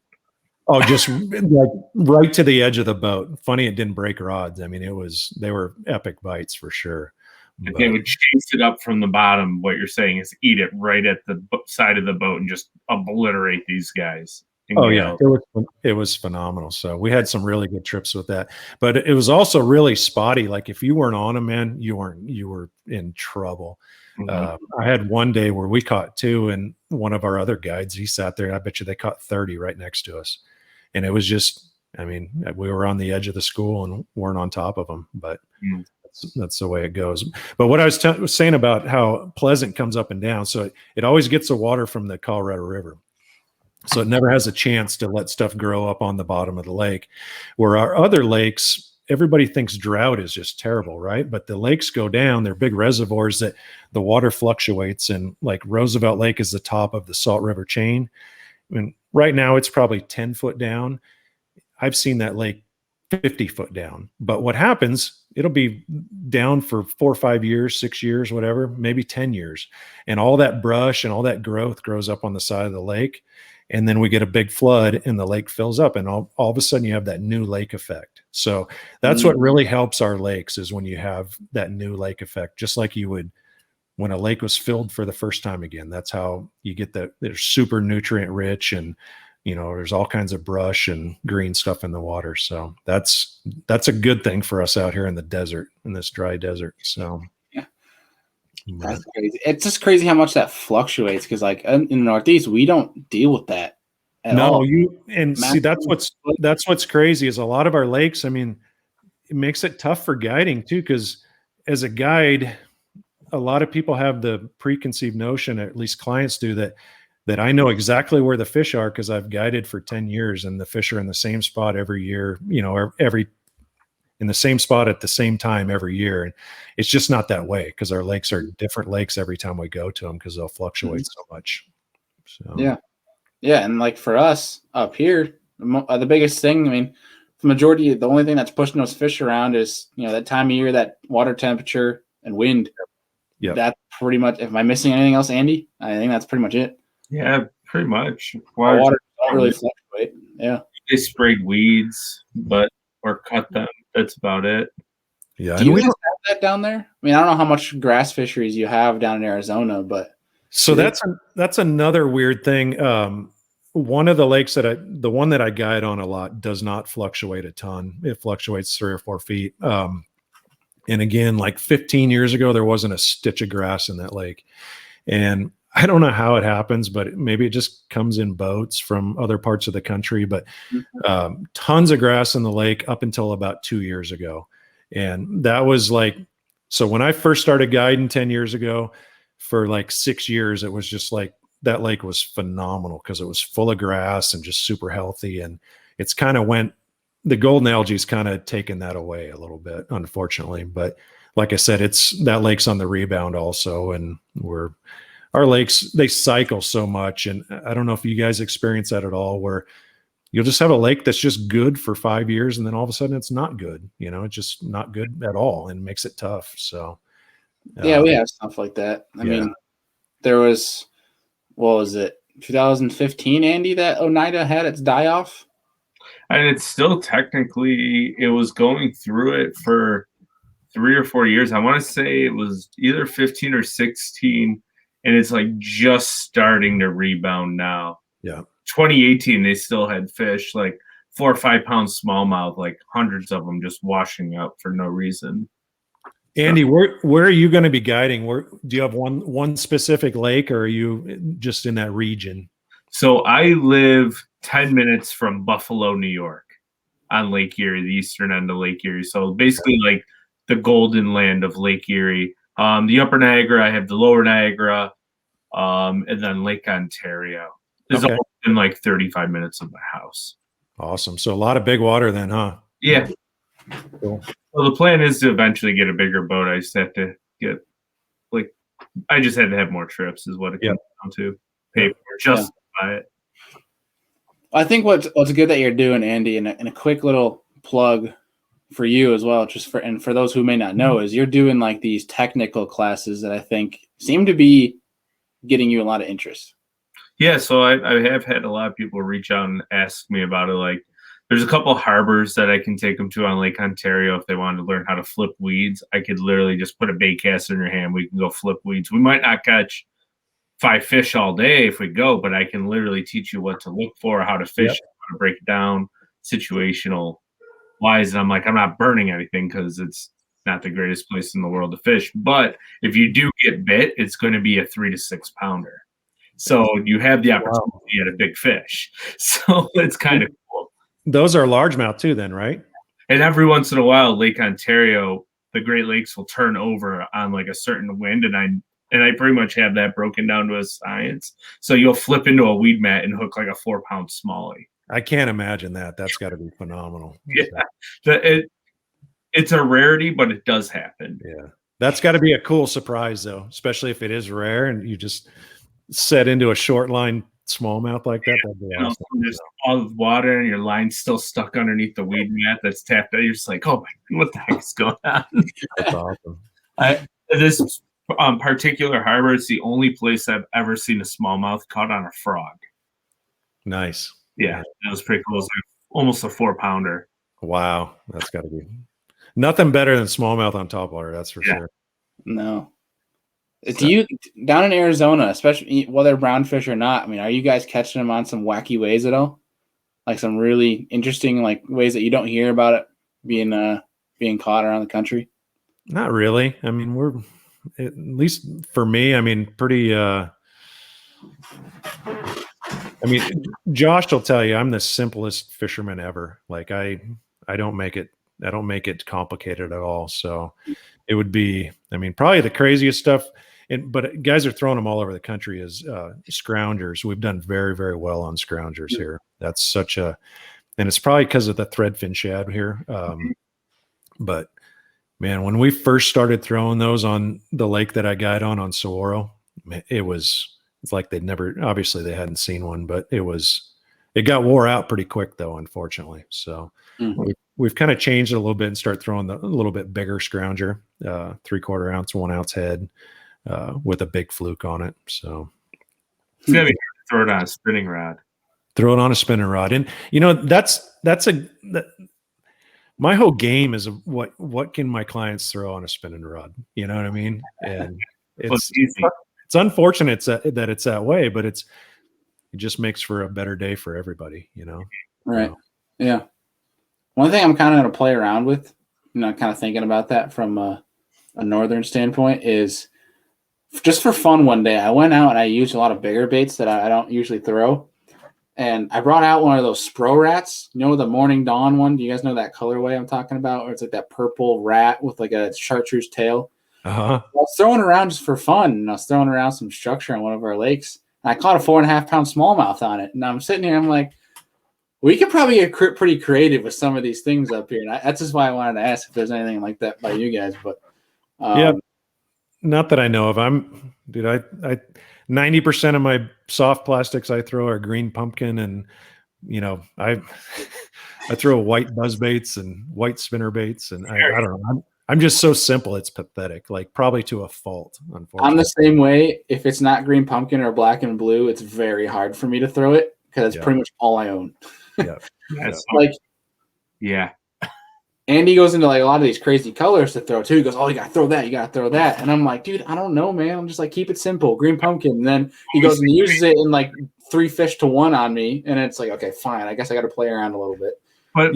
Oh, just like right to the edge of the boat. Funny it didn't break rods. I mean, they were epic bites for sure. But they would chase it up from the bottom. What you're saying is eat it right at the side of the boat and just obliterate these guys. Oh yeah, it was phenomenal. So we had some really good trips with that, but it was also really spotty. Like if you weren't on them, man, you were in trouble. I had one day where we caught 2, and one of our other guides, he sat there, and I bet you they caught 30 right next to us. And it was just, I mean, we were on the edge of the school and weren't on top of them, but that's the way it goes. But what I was saying about how Pleasant comes up and down, so it always gets the water from the Colorado River. So it never has a chance to let stuff grow up on the bottom of the lake. Where our other lakes, everybody thinks drought is just terrible, right? But the lakes go down, they're big reservoirs that the water fluctuates, and like Roosevelt Lake is the top of the Salt River chain. I mean, right now it's probably 10 foot down. I've seen that lake 50 foot down. But what happens, it'll be down for 4 or 5 years, 6 years, whatever, maybe 10 years. And all that brush and all that growth grows up on the side of the lake. And then we get a big flood and the lake fills up, and all of a sudden you have that new lake effect. So that's what really helps our lakes, is when you have that new lake effect, just like you would when a lake was filled for the first time again. That's how you get that. They're super nutrient rich, and there's all kinds of brush and green stuff in the water. So that's a good thing for us out here in the desert, in this dry desert. So yeah, that's crazy. It's just crazy how much that fluctuates, because like in the Northeast, we don't deal with that at No, all. see that's what's crazy is a lot of our lakes. I mean, it makes it tough for guiding too, because as a guide, a lot of people have the preconceived notion, at least clients do, that I know exactly where the fish are because I've guided for 10 years and the fish are in the same spot every year, in the same spot at the same time every year. And it's just not that way because our lakes are different lakes every time we go to them because they'll fluctuate so much. So Yeah. And like for us up here, the biggest thing, I mean, the only thing that's pushing those fish around is, that time of year, that water temperature and wind. Yeah. That's pretty much, if I'm missing anything else, Andy, I think that's pretty much it. Yeah, pretty much. Water don't really fluctuate. Yeah. They sprayed weeds, or cut them. That's about it. Yeah. Do you guys have that down there? I mean, I don't know how much grass fisheries you have down in Arizona, but so that's another weird thing. One of the lakes the one that I guide on a lot does not fluctuate a ton. It fluctuates 3 or 4 feet. And again, like 15 years ago, there wasn't a stitch of grass in that lake. And I don't know how it happens, but maybe it just comes in boats from other parts of the country, but tons of grass in the lake up until about 2 years ago. And that was so when I first started guiding 10 years ago, for like 6 years, it was just like that lake was phenomenal because it was full of grass and just super healthy. And it's kind of the golden algae's kind of taken that away a little bit, unfortunately. But like I said, that lake's on the rebound also. And our lakes, they cycle so much. And I don't know if you guys experience that at all, where you'll just have a lake that's just good for 5 years. And then all of a sudden it's not good, it's just not good at all and makes it tough. So, yeah, we have stuff like that. I mean, there was, what was it, 2015, Andy, that Oneida had its die-off? And it's still technically, it was going through it for 3 or 4 years. I want to say it was either 15 or 16, and it's like just starting to rebound now. Yeah. 2018, they still had fish, like 4 or 5 pound smallmouth, like hundreds of them just washing up for no reason. Andy, where are you going to be guiding? Do you have one specific lake, or are you just in that region? So I live 10 minutes from Buffalo, New York, on Lake Erie, the eastern end of Lake Erie. So basically like the golden land of Lake Erie. The upper Niagara, I have the lower Niagara, and then Lake Ontario is all in like 35 minutes of my house. Awesome. So a lot of big water then, huh? Yeah. Cool. Well, the plan is to eventually get a bigger boat. I just have to I just had to have more trips is what it comes down to. Pay for justify it. I think what's good that you're doing, Andy, and a quick little plug for you as well, and for those who may not know, is you're doing like these technical classes that I think seem to be getting you a lot of interest. Yeah, so I have had a lot of people reach out and ask me about it. Like, there's a couple harbors that I can take them to on Lake Ontario if they wanted to learn how to flip weeds. I could literally just put a bait caster in your hand. We can go flip weeds. We might not catch 5 fish all day if we go, but I can literally teach you what to look for, how to fish, how to break it down, situational wise. And I'm like, I'm not burning anything because it's not the greatest place in the world to fish. But if you do get bit, it's going to be a 3 to 6 pounder. So you have the opportunity at a big fish. So it's kind of cool. Those are largemouth too then, right? And every once in a while, Lake Ontario, the Great Lakes will turn over on like a certain wind. And I pretty much have that broken down to a science. So you'll flip into a weed mat and hook like a 4 pound smallie. I can't imagine that. That's got to be phenomenal. Yeah. It's a rarity, but it does happen. Yeah. That's got to be a cool surprise though, especially if it is rare and you just set into a short line smallmouth like that. That'd be awesome. There's all the water and your line's still stuck underneath the weed mat that's tapped out. You're just like, oh my, what the heck is going on? That's awesome. This particular harbor is the only place I've ever seen a smallmouth caught on a frog. Nice. Yeah, that was pretty cool. It was like almost a 4 pounder. Wow. That's got to be nothing better than smallmouth on topwater. That's for sure. No. Do you down in Arizona, especially whether brown fish or not? I mean, are you guys catching them on some wacky ways at all? Like some really interesting like ways that you don't hear about it being caught around the country? Not really. I mean, we're at least for me. I mean, pretty. I mean, Josh will tell you I'm the simplest fisherman ever. Like I don't make it complicated at all. So it would be, I mean, probably the craziest stuff. But guys are throwing them all over the country is scroungers. We've done very, very well on scroungers here. That's and it's probably because of the threadfin shad here. But man, when we first started throwing those on the lake that I guide on Saguaro, it's like obviously they hadn't seen one, but it got wore out pretty quick though, unfortunately. So we've kind of changed it a little bit and start throwing a little bit bigger scrounger, 3/4 ounce, 1 ounce head, with a big fluke on it. So it's gonna be hard to throw it on a spinning rod. Throw it on a spinning rod. And my whole game is what can my clients throw on a spinning rod? You know what I mean? And it's easy. It's unfortunate that it's that way, but it just makes for a better day for everybody, you know? Right. Yeah. One thing I'm kind of going to play around with, kind of thinking about that from a northern standpoint, is just for fun. One day I went out and I used a lot of bigger baits that I don't usually throw. And I brought out one of those Spro rats, the Morning Dawn one. Do you guys know that colorway I'm talking about? Or it's like that purple rat with like a chartreuse tail. I was throwing around just for fun. And I was throwing around some structure on one of our lakes. And I caught a 4.5-pound smallmouth on it. And I'm sitting here, I'm like, we could probably get pretty creative with some of these things up here. And that's just why I wanted to ask if there's anything like that by you guys. But yeah, not that I know of. I 90% of my soft plastics I throw are green pumpkin, and I throw white buzz baits and white spinner baits, and I don't know. I'm just so simple. It's pathetic, like probably to a fault. Unfortunately, I'm the same way. If it's not green pumpkin or black and blue, it's very hard for me to throw it because it's pretty much all I own. Yeah. Andy goes into like a lot of these crazy colors to throw too. He goes, "Oh, you gotta throw that. You gotta throw that." And I'm like, "Dude, I don't know, man. I'm just like, keep it simple. Green pumpkin." And then he goes and uses it in like 3 fish to 1 on me, and it's like, okay, fine. I guess I got to play around a little bit. But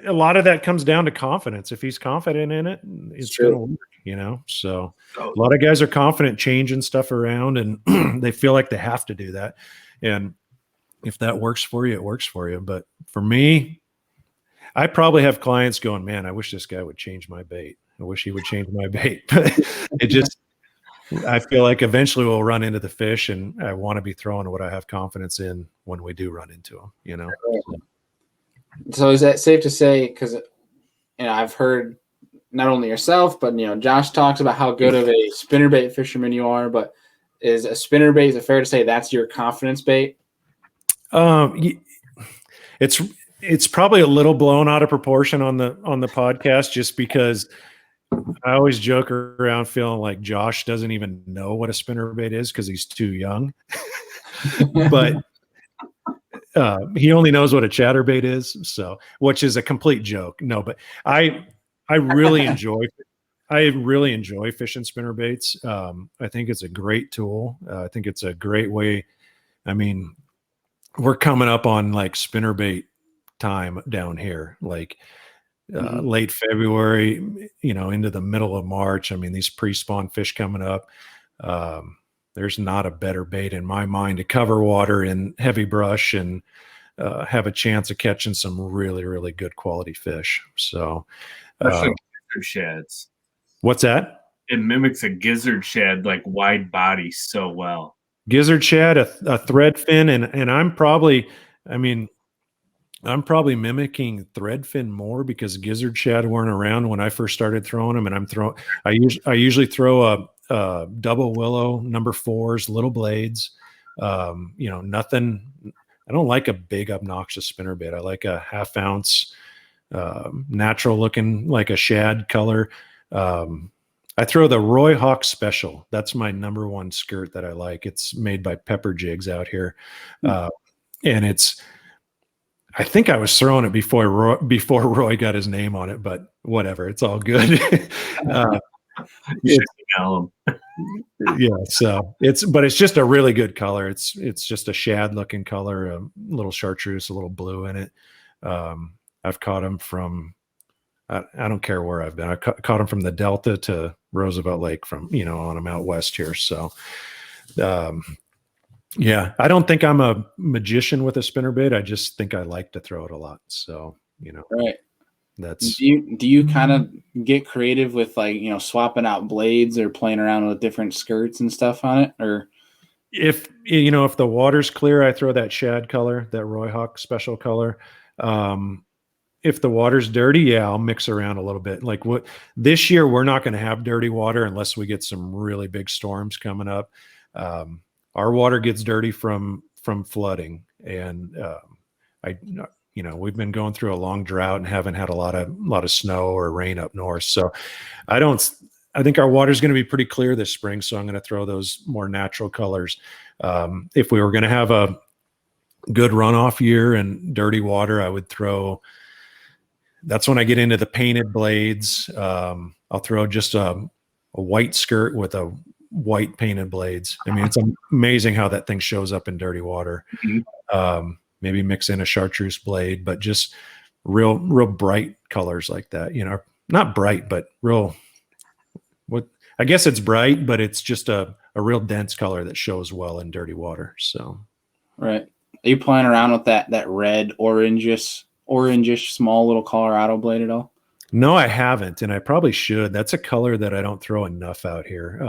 a lot of that comes down to confidence. If he's confident in it, it's going to work. So a lot of guys are confident changing stuff around, and they feel like they have to do that. And if that works for you, it works for you. But for me, I probably have clients going, "Man, I wish this guy would change my bait. I wish he would change my bait." I feel like eventually we'll run into the fish, and I want to be throwing what I have confidence in when we do run into them. So is that safe to say? Because I've heard not only yourself, but Josh talks about how good of a spinnerbait fisherman you are. But is a spinnerbait? Is it fair to say that's your confidence bait? It's probably a little blown out of proportion on the podcast, just because I always joke around feeling like Josh doesn't even know what a spinnerbait is because he's too young. But he only knows what a chatterbait is, which is a complete joke. No, but I really enjoy fishing spinnerbaits. I think it's a great tool. I think it's a great way. I mean, we're coming up on like spinnerbait time down here, like late February, into the middle of March. I mean, these pre-spawn fish coming up. There's not a better bait in my mind to cover water in heavy brush and have a chance of catching some really, really good quality fish. So, especially gizzard shads. What's that? It mimics a gizzard shad, like wide body, so well. Gizzard shad, a thread fin, and I'm probably mimicking threadfin more because gizzard shad weren't around when I first started throwing them, and I usually throw a double willow number 4s, little blades. Nothing. I don't like a big obnoxious spinnerbait. I like a 1/2 ounce, natural looking, like a shad color. I throw the Roy Hawk Special. That's my number 1 skirt that I like. It's made by Pepper Jigs out here, and I think I was throwing it before Roy got his name on it, but whatever, it's all good. But it's just a really good color. It's just a shad looking color, a little chartreuse, a little blue in it. I've caught them from, I don't care where I've been. I caught them from the Delta to Roosevelt Lake, from on them out west here. So Yeah, I don't think I'm a magician with a spinnerbait. I just think I like to throw it a lot. So, Right. that's Do you kind of get creative with like, swapping out blades or playing around with different skirts and stuff on it? Or if the water's clear, I throw that shad color, that Roy Hawk special color. If the water's dirty, yeah, I'll mix around a little bit. Like this year, we're not going to have dirty water unless we get some really big storms coming up. Our water gets dirty from flooding, and we've been going through a long drought and haven't had a lot of snow or rain up north. So I think our water is going to be pretty clear this spring. So I'm going to throw those more natural colors. If we were going to have a good runoff year and dirty water, I would throw. That's when I get into the painted blades. I'll throw just a white skirt with a white painted blades. I mean, it's amazing how that thing shows up in dirty water. Mm-hmm. Maybe mix in a chartreuse blade, but just real bright colors like that. Not bright, but real. What I guess it's bright, but it's just a real dense color that shows well in dirty water. So, right. Are you playing around with that red orangish small little Colorado blade at all? No, I haven't, and I probably should. That's a color that I don't throw enough out here.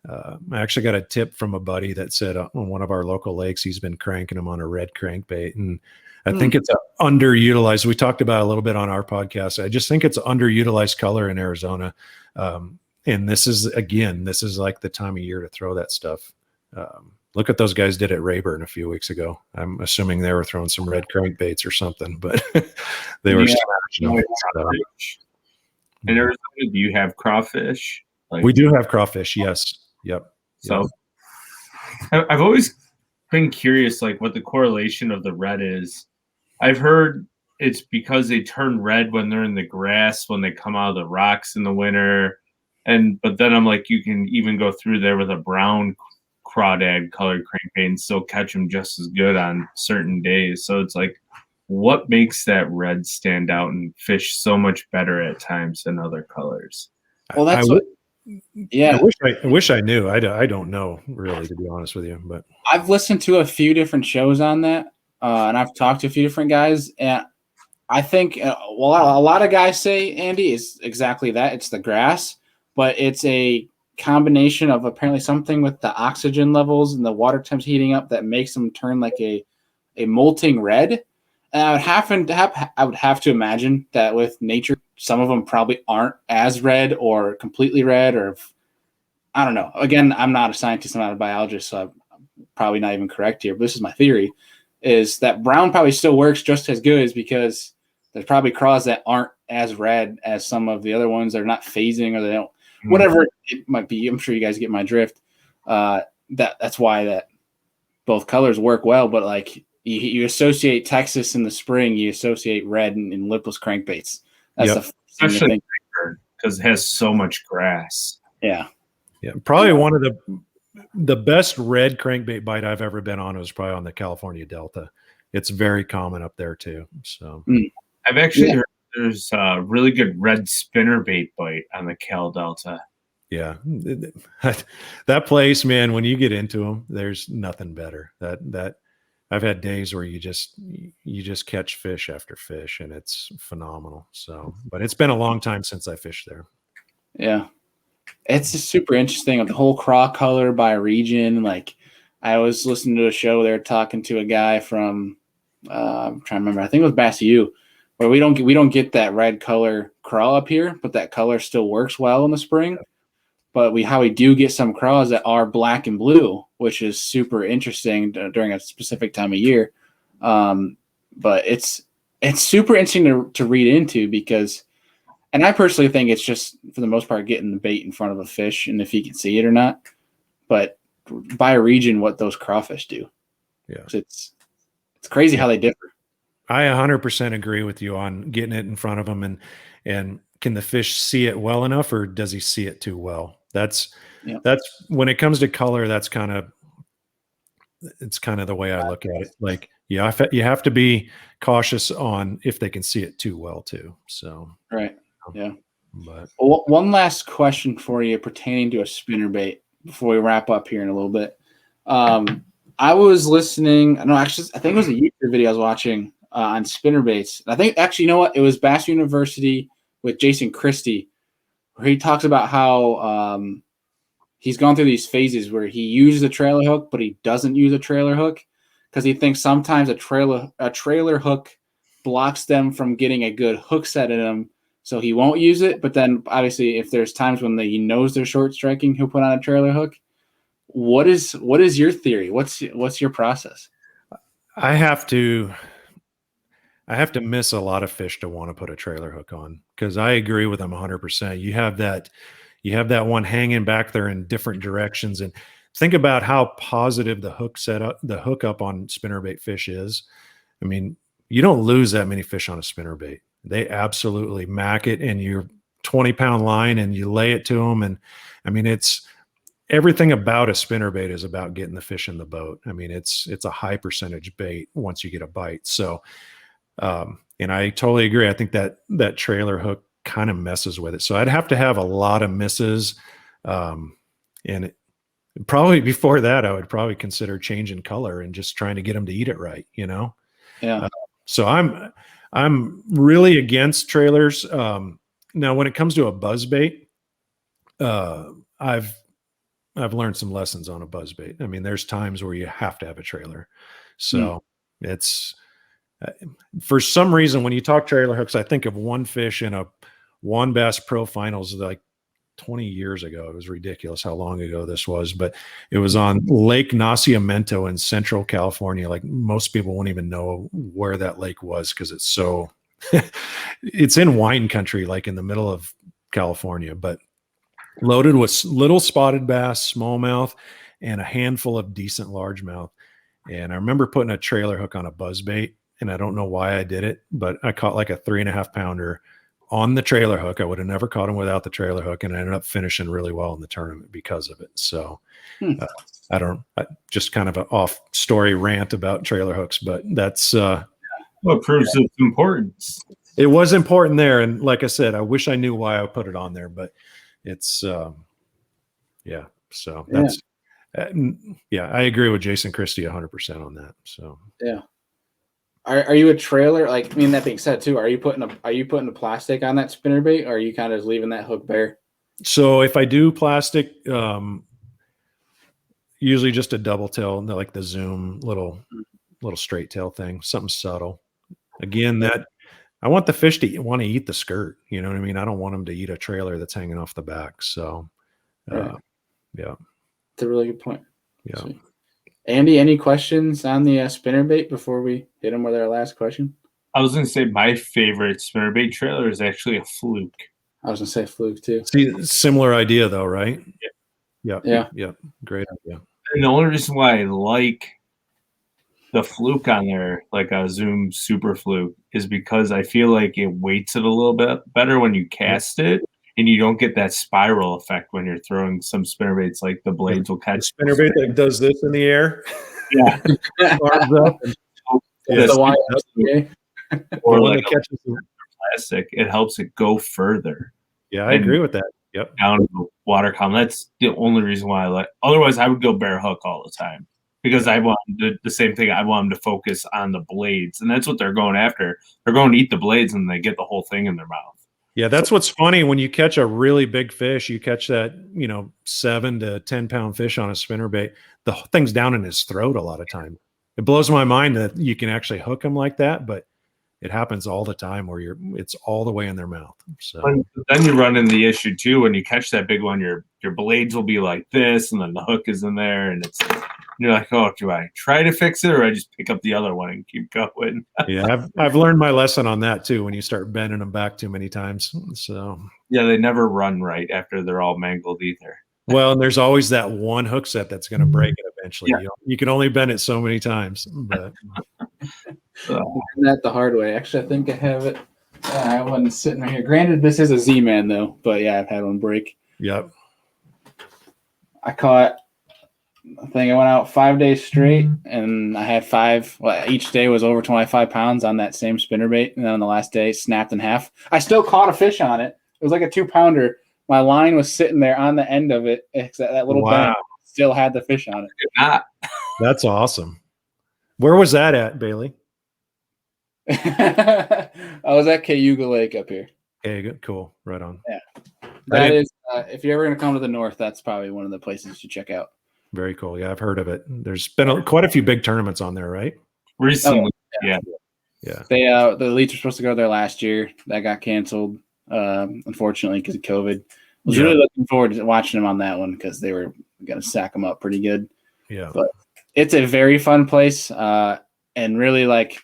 I actually got a tip from a buddy that said on one of our local lakes, he's been cranking them on a red crankbait. And I think it's underutilized. We talked about it a little bit on our podcast. I just think it's an underutilized color in Arizona. And this is like the time of year to throw that stuff. Look at those guys did at Rayburn a few weeks ago. I'm assuming they were throwing some red crankbaits or something, but they were smashing them. In Arizona, do you have crawfish? We do have crawfish. Yes. Yep. So I've always been curious, like what the correlation of the red is. I've heard it's because they turn red when they're in the grass, when they come out of the rocks in the winter. But then I'm like, you can even go through there with a brown crawdad colored crankbait and still catch them just as good on certain days. So it's like, what makes that red stand out and fish so much better at times than other colors? Well, that's I wish I knew. I don't know really, to be honest with you, but I've listened to a few different shows on that, and I've talked to a few different guys, and I think a lot of guys say, Andy, is exactly that. It's the grass, but it's a combination of apparently something with the oxygen levels and the water temps heating up that makes them turn like a molting red. And I would have to imagine that with nature, some of them probably aren't as red or completely red, or I don't know. Again, I'm not a scientist, I'm not a biologist, so I'm probably not even correct here. But this is my theory: is that brown probably still works just as good, is because there's probably craws that aren't as red as some of the other ones. They're not phasing, or they don't. Whatever it might be. I'm sure you guys get my drift. That's why that both colors work well, but like. You associate Texas in the spring, you associate red and lipless crankbaits. That's especially because it has so much grass. Yeah. Probably one of the best red crankbait bite I've ever been on was probably on the California Delta. It's very common up there too. So I've actually heard there's a really good red spinnerbait bite on the Cal Delta. Yeah, that place, man. When you get into them, there's nothing better. That. I've had days where you just catch fish after fish, and it's phenomenal. So, but it's been a long time since I fished there. Yeah, it's just super interesting. The whole craw color by region. Like, I was listening to a show. They're talking to a guy from I'm trying to remember. I think it was Bass U, where we don't get that red color craw up here, but that color still works well in the spring. But we do get some craws that are black and blue, which is super interesting during a specific time of year. But it's super interesting to read into, because, and I personally think it's just, for the most part, getting the bait in front of a fish and if he can see it or not. But by region, what those crawfish do. Yeah. It's crazy how they differ. I 100% agree with you on getting it in front of him, and can the fish see it well enough, or does he see it too well? That's when it comes to color, it's kind of the way I look at it. Like, you have to be cautious on if they can see it too well too. So, right. Yeah. But one last question for you pertaining to a spinnerbait before we wrap up here in a little bit. I was listening. No, actually, I think it was a YouTube video I was watching on spinnerbaits. I think actually, you know what? It was Bass University with Jason Christie, where he talks about how he's gone through these phases where he uses a trailer hook, but he doesn't use a trailer hook because he thinks sometimes a trailer hook blocks them from getting a good hook set in them, so he won't use it. But then, obviously, if there's times when he knows they're short striking, he'll put on a trailer hook. What is your theory? What's your process? I have to miss a lot of fish to want to put a trailer hook on, because I agree with him 100%. You have that one hanging back there in different directions, and think about how positive the hookup on spinnerbait fish is. I mean, you don't lose that many fish on a spinnerbait. They absolutely mack it, and you're 20-pound line and you lay it to them. And I mean, it's everything about a spinnerbait is about getting the fish in the boat. I mean, it's a high percentage bait once you get a bite. So, and I totally agree. I think that trailer hook kind of messes with it. So I'd have to have a lot of misses. And probably before that, I would probably consider changing color and just trying to get them to eat it right, you know? Yeah. So I'm really against trailers. Now, when it comes to a buzzbait, I've learned some lessons on a buzzbait. I mean, there's times where you have to have a trailer. So it's for some reason, when you talk trailer hooks, I think of one fish in a One Bass Pro Finals like 20 years ago. It was ridiculous how long ago this was, but it was on Lake Nacimiento in Central California. Like, most people won't even know where that lake was because it's so it's in wine country, like in the middle of California, but loaded with little spotted bass, smallmouth, and a handful of decent largemouth. And I remember putting a trailer hook on a buzzbait, and I don't know why I did it, but I caught like a 3.5 pounder on the trailer hook. I would have never caught him without the trailer hook, and I ended up finishing really well in the tournament because of it. So just kind of an off story rant about trailer hooks, but that's what proves its importance. It was important there. And like I said, I wish I knew why I put it on there, but it's so that's I agree with Jason Christie 100% on that. So yeah. Are you a trailer? Like, I mean, that being said too, are you putting the plastic on that spinnerbait, or are you kind of leaving that hook bare? So if I do plastic, usually just a double tail, like the Zoom little straight tail thing, something subtle. Again, that I want the fish to want to eat the skirt. You know what I mean? I don't want them to eat a trailer that's hanging off the back. So, yeah, it's a really good point. Yeah. Sweet. Andy, any questions on the spinnerbait before we hit them with our last question? I was going to say my favorite spinnerbait trailer is actually a fluke. I was going to say fluke too. See, similar idea though, right? Yeah. Yeah. Great idea. And the only reason why I like the fluke on there, like a Zoom super fluke, is because I feel like it weights it a little bit better when you cast it, and you don't get that spiral effect when you're throwing some spinnerbaits. Like the blades will catch. The spinnerbait that does this in the air. Yeah. Arms up. Or like catches plastic, it helps it go further. Yeah, I agree with that. Yep. Down the water column. That's the only reason why I like. Otherwise, I would go bare hook all the time because I want the same thing. I want them to focus on the blades, and that's what they're going after. They're going to eat the blades, and they get the whole thing in their mouth. Yeah, that's what's funny when you catch a really big fish. You catch that 7 to 10 pound fish on a spinnerbait. The thing's down in his throat a lot of time. It blows my mind that you can actually hook him like that, but it happens all the time where it's all the way in their mouth. So then you run into the issue too when you catch that big one. Your blades will be like this, and then the hook is in there, and you're like, oh, do I try to fix it, or I just pick up the other one and keep going? Yeah, I've learned my lesson on that too. When you start bending them back too many times, so yeah, they never run right after they're all mangled either. Well, and there's always that one hook set that's going to break it eventually. Yeah. You can only bend it so many times, but that the hard way. Actually, I think I have it. I have one sitting right here. Granted, this is a Z-Man though, but yeah, I've had one break. Yep. I caught. I think I went out 5 days straight, and I had 5. Well, each day was over 25 pounds on that same spinnerbait, and then on the last day, snapped in half. I still caught a fish on it. It was like a 2-pounder. My line was sitting there on the end of it. That little bend still had the fish on it. That's awesome. Where was that at, Bailey? I was at Cayuga Lake up here. Okay, good. Cool. Right on. Yeah. That is, if you're ever going to come to the north, that's probably one of the places to check out. Very cool. Yeah, I've heard of it. There's been quite a few big tournaments on there, right? Recently, yeah. They the elites were supposed to go there last year. That got canceled, unfortunately, because of COVID. I was really looking forward to watching them on that one because they were going to sack them up pretty good. Yeah. But it's a very fun place, and really, like,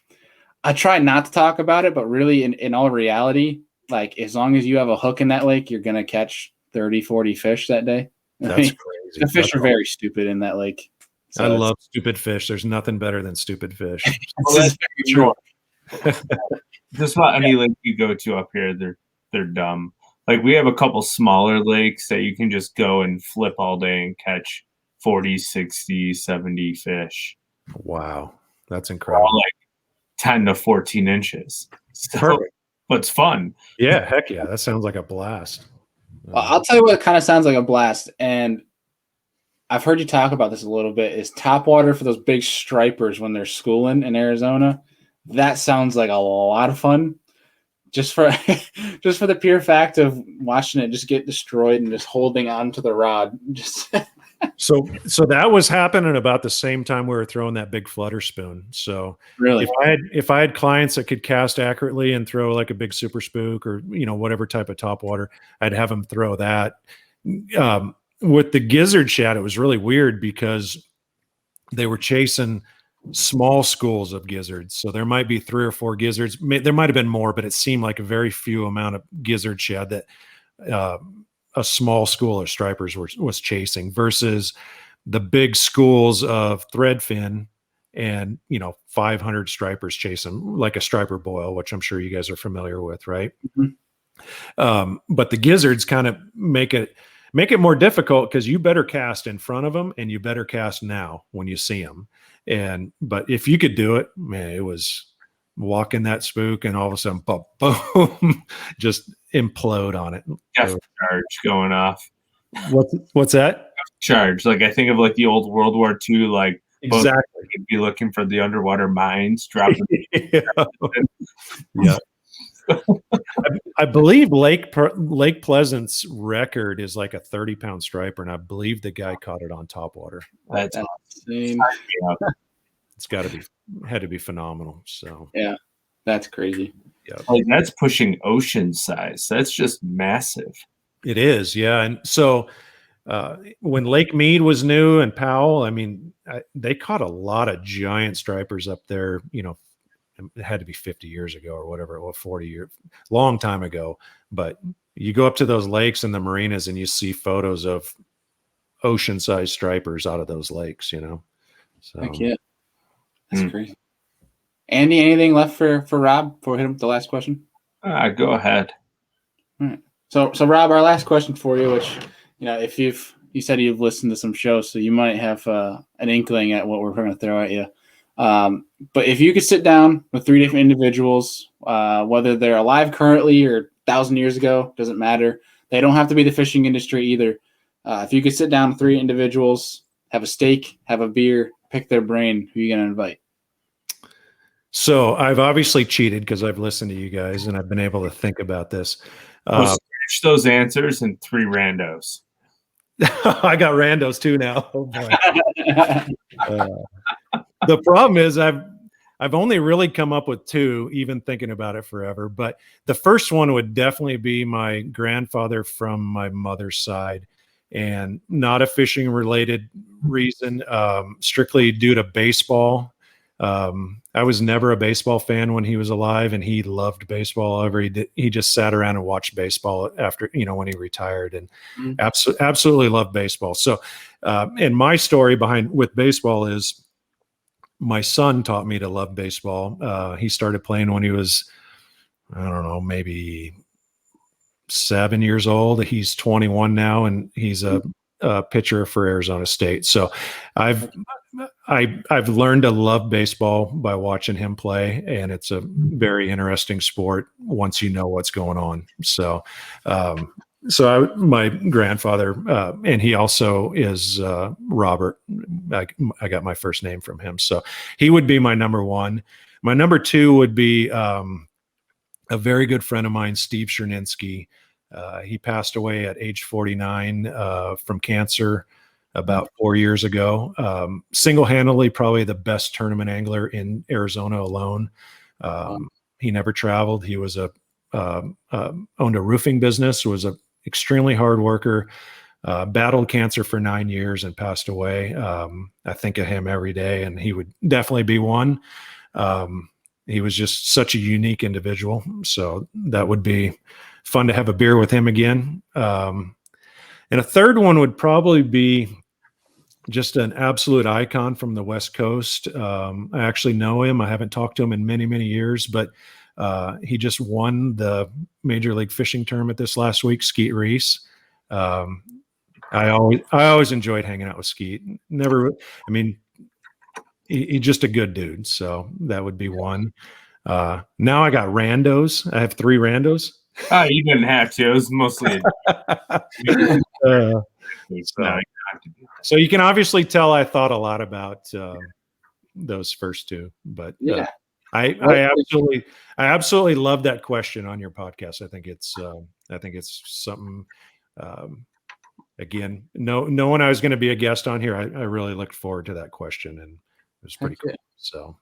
I try not to talk about it, but really, in all reality, like, as long as you have a hook in that lake, you're going to catch 30, 40 fish that day. That's crazy. The fish are very stupid in that lake. So I love stupid fish. There's nothing better than stupid fish. Well, that's true. Just about any lake you go to up here, they're dumb. Like, we have a couple smaller lakes that you can just go and flip all day and catch 40, 60, 70 fish. Wow. That's incredible. All like 10 to 14 inches. So, perfect. But it's fun. Yeah, heck yeah. That sounds like a blast. I'll tell you what kind of sounds like a blast, and I've heard you talk about this a little bit, is topwater for those big stripers when they're schooling in Arizona. That sounds like a lot of fun. Just for the pure fact of watching it just get destroyed and just holding on to the rod. Just So that was happening about the same time we were throwing that big flutter spoon. So really, if I had clients that could cast accurately and throw like a big super spook or whatever type of topwater, I'd have them throw that. With the gizzard shad, it was really weird because they were chasing small schools of gizzards. So there might be 3 or 4 gizzards. There might have been more, but it seemed like a very few amount of gizzard shad that a small school of stripers was chasing versus the big schools of threadfin and 500 stripers chasing like a striper boil, which I'm sure you guys are familiar with, right? Mm-hmm. But the gizzards kind of make it more difficult because you better cast in front of them and you better cast now when you see them. But if you could do it, man, it was walking that spook and all of a sudden, boom, boom, just implode on it. Charge going off. What's that? Charge. Like, I think of like the old World War II, like exactly. You'd be looking for the underwater mines dropping. Yeah. I believe Lake Pleasant's record is like a 30-pound striper, and I believe the guy caught it on topwater. That's insane. It's had to be phenomenal. So yeah, that's crazy. Yeah, like, that's pushing ocean size. That's just massive. It is, yeah. And so when Lake Mead was new and Powell, I mean, they caught a lot of giant stripers up there. It had to be 50 years ago or whatever, or 40 years, long time ago. But you go up to those lakes and the marinas and you see photos of ocean-sized stripers out of those lakes, So, heck yeah. That's crazy. Andy, anything left for Rob before we hit him with the last question? Go ahead. All right. So Rob, our last question for you, which, if you said you've listened to some shows, so you might have an inkling at what we're going to throw at you. But if you could sit down with 3 different individuals, whether they're alive currently or 1,000 years ago, doesn't matter. They don't have to be the fishing industry either. If you could sit down with 3 individuals, have a steak, have a beer, pick their brain, who are you going to invite? So I've obviously cheated because I've listened to you guys and I've been able to think about this. Search those answers and 3 randos. I got randos too now. Oh boy. The problem is I've only really come up with 2, even thinking about it forever. But the first one would definitely be my grandfather from my mother's side, and not a fishing related reason, strictly due to baseball. I was never a baseball fan when he was alive, and he loved baseball. He just sat around and watched baseball after, when he retired, and absolutely loved baseball. So, and my story with baseball is my son taught me to love baseball. He started playing when he was, I don't know, maybe 7 years old. He's 21 now, and he's a pitcher for Arizona State. So I've learned to love baseball by watching him play, and it's a very interesting sport once you know what's going on. So my grandfather, and he also is Robert. I got my first name from him. So he would be my number one. My number two would be a very good friend of mine, Steve Cherninsky. He passed away at age 49 from cancer about 4 years ago. Single-handedly, probably the best tournament angler in Arizona alone. He never traveled. He was owned a roofing business, was a extremely hard worker, battled cancer for 9 years and passed away. I think of him every day, and he would definitely be one. He was just such a unique individual. So that would be fun to have a beer with him again. And a third one would probably be just an absolute icon from the West Coast. I actually know him. I haven't talked to him in many, many years, but he just won the Major League Fishing tournament this last week, Skeet Reese. I always enjoyed hanging out with Skeet. He's just a good dude. So that would be one. Now I got randos. I have 3 randos. Oh, you didn't have to. It was mostly so you can obviously tell I thought a lot about those first 2, but Yeah. I absolutely love that question on your podcast. I think it's something. Again, knowing I was going to be a guest on here, I really looked forward to that question, and it was pretty cool. So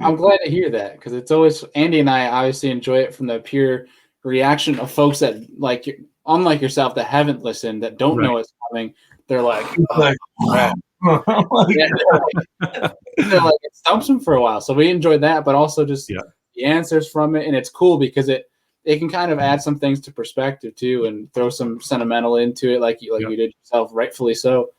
I'm glad to hear that, because it's always, Andy and I obviously enjoy it from the pure reaction of folks that, like, unlike yourself, that haven't listened, that don't know what's coming. They're like, oh, crap. They're like, it stumps them for a while. So we enjoyed that, but also just the answers from it. And it's cool because it can kind of add some things to perspective too, and throw some sentimental into it, like you did yourself, rightfully so.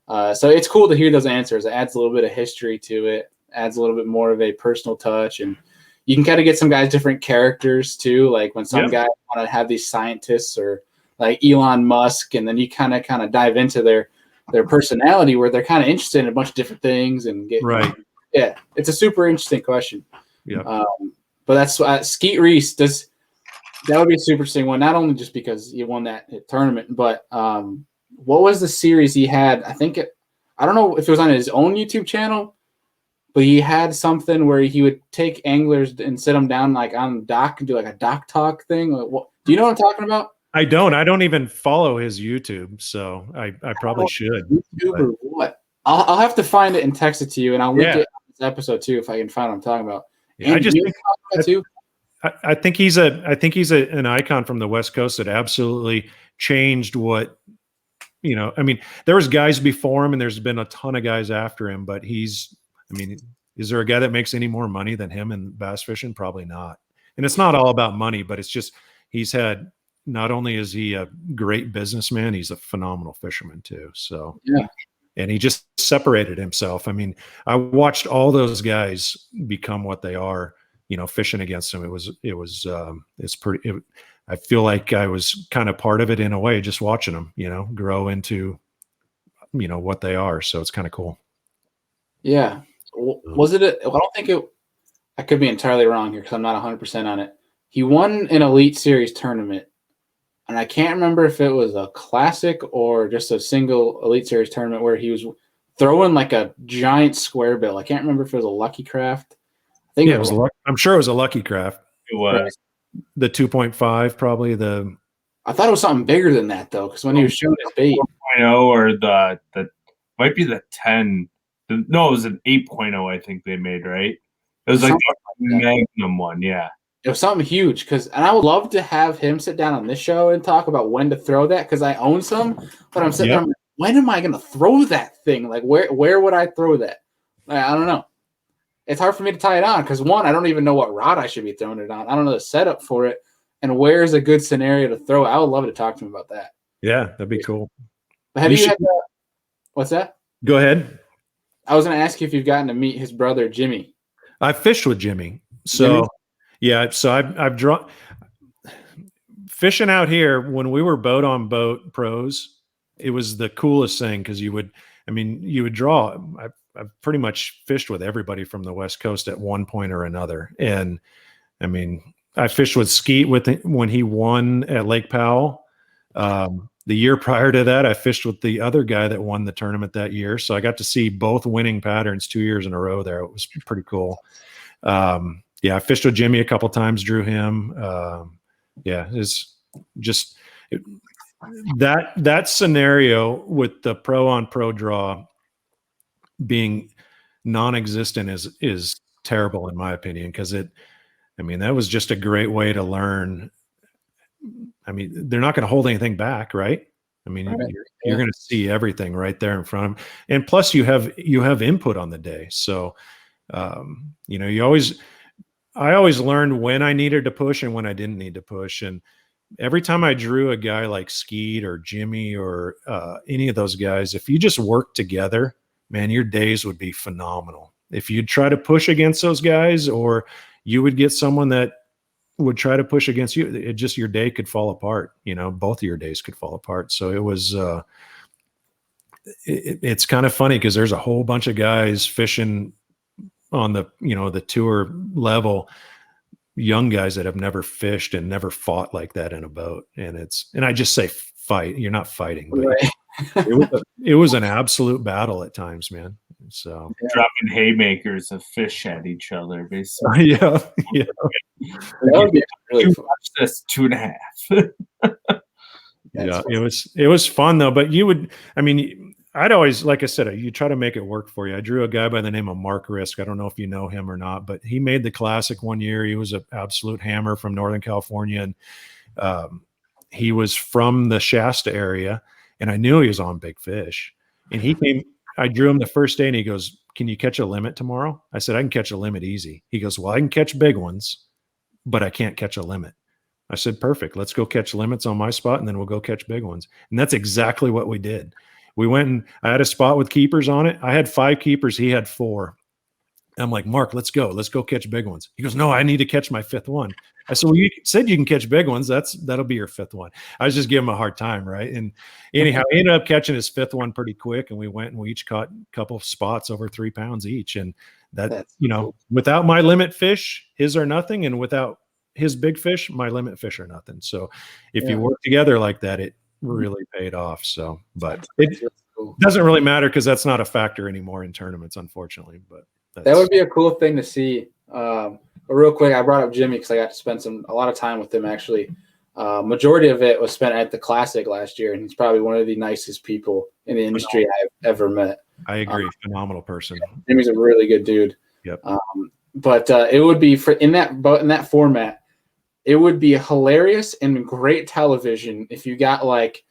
So it's cool to hear those answers. It adds a little bit of history to it, adds a little bit more of a personal touch, and you can kind of get some guys different characters too. Like when some guys want to have these scientists, or like Elon Musk, and then you kind of dive into their personality, where they're kind of interested in a bunch of different things and get Yeah, it's a super interesting question. Yeah, but that's Skeet Reese. That would be a super interesting one, not only just because he won that tournament, but what was the series he had? I don't know if it was on his own YouTube channel, but he had something where he would take anglers and sit them down like on the dock and do like a dock talk thing. Do you know what I'm talking about? I don't even follow his YouTube, so I probably should. YouTube or what? I'll have to find it and text it to you, and I'll link it on this episode too if I can find what I'm talking about. Yeah, I think he's an icon from the West Coast that absolutely changed what, I mean, there was guys before him and there's been a ton of guys after him, but is there a guy that makes any more money than him in bass fishing? Probably not. And it's not all about money, but it's just, not only is he a great businessman, he's a phenomenal fisherman too. So, and he just separated himself. I mean, I watched all those guys become what they are, fishing against him. It's pretty, I feel like I was kind of part of it in a way, just watching them, grow into, what they are. So it's kind of cool. Yeah. Was it? I don't think it, I could be entirely wrong here because I'm not 100% on it. He won an Elite Series tournament, and I can't remember if it was a classic or just a single Elite Series tournament where he was throwing like a giant square bill. I can't remember if it was a Lucky Craft. I think it was. I'm sure it was a Lucky Craft. It was the 2.5, probably I thought it was something bigger than that though, because when he was showing his bait, 4.0 or the might be the 10. No, it was an 8.0. I think they made, right. It was like the Magnum one, yeah. It was something huge, and I would love to have him sit down on this show and talk about when to throw that, because I own some, but I'm sitting there, I'm like, when am I going to throw that thing? Like, where would I throw that? I don't know. It's hard for me to tie it on because, one, I don't even know what rod I should be throwing it on. I don't know the setup for it, and where's a good scenario to throw it. I would love to talk to him about that. Yeah, that'd be cool. But have you had what's that? Go ahead. I was going to ask you if you've gotten to meet his brother, Jimmy. I fished with Jimmy. So, yeah. So I've drawn fishing out here when we were boat on boat pros. It was the coolest thing because you would draw. I've pretty much fished with everybody from the West Coast at one point or another. And I mean, I fished with Skeet when he won at Lake Powell. The year prior to that, I fished with the other guy that won the tournament that year. So I got to see both winning patterns 2 years in a row there. It was pretty cool. Yeah, I fished with Jimmy a couple times, drew him. Yeah, it's just that scenario with the pro on pro draw being non-existent is terrible in my opinion, because that was just a great way to learn. I mean, they're not going to hold anything back, right? I mean, you're going to see everything right there in front of them. And plus you have input on the day. So, I always learned when I needed to push and when I didn't need to push. And every time I drew a guy like Skeet or Jimmy or any of those guys, if you just worked together, man, your days would be phenomenal. If you'd try to push against those guys, or you would get someone that would try to push against you, it just, your day could fall apart. Both of your days could fall apart. So it was, it's kind of funny because there's a whole bunch of guys fishing on the, the tour level, young guys that have never fished and never fought like that in a boat. And I just say fight, you're not fighting, but right. it was an absolute battle at times, man. So dropping haymakers of fish at each other, basically. Yeah. That would be really fun. Watch this 2.5. Yeah, it was fun though. But I'd always, like I said, you try to make it work for you. I drew a guy by the name of Mark Risk. I don't know if you know him or not, but he made the Classic one year. He was an absolute hammer from Northern California, and he was from the Shasta area, and I knew he was on big fish. And he came. I drew him the first day, and he goes, "Can you catch a limit tomorrow?" I said, "I can catch a limit easy." He goes, "Well, I can catch big ones, but I can't catch a limit." I said, "Perfect. Let's go catch limits on my spot, and then we'll go catch big ones." And that's exactly what we did. We went, and I had a spot with keepers on it. I had 5 keepers. He had 4. I'm like, "Mark, let's go catch big ones." He goes, "No, I need to catch my 5th one." I said, "Well, you said you can catch big ones. That'll be your 5th one." I was just giving him a hard time, right? And anyhow, he ended up catching his 5th one pretty quick, and we went and we each caught a couple of spots over 3 pounds each. And that's cool. Without my limit fish, his are nothing, and without his big fish, my limit fish are nothing. So if you work together like that, it really paid off. So, but it doesn't really matter because that's not a factor anymore in tournaments, unfortunately. But that would be a cool thing to see. But real quick, I brought up Jimmy because I got to spend a lot of time with him. Actually, majority of it was spent at the Classic last year, and he's probably one of the nicest people in the industry I've ever met. I agree. Phenomenal person. Jimmy's a really good dude. Yep. But it would be in that format. It would be hilarious and great television if you got like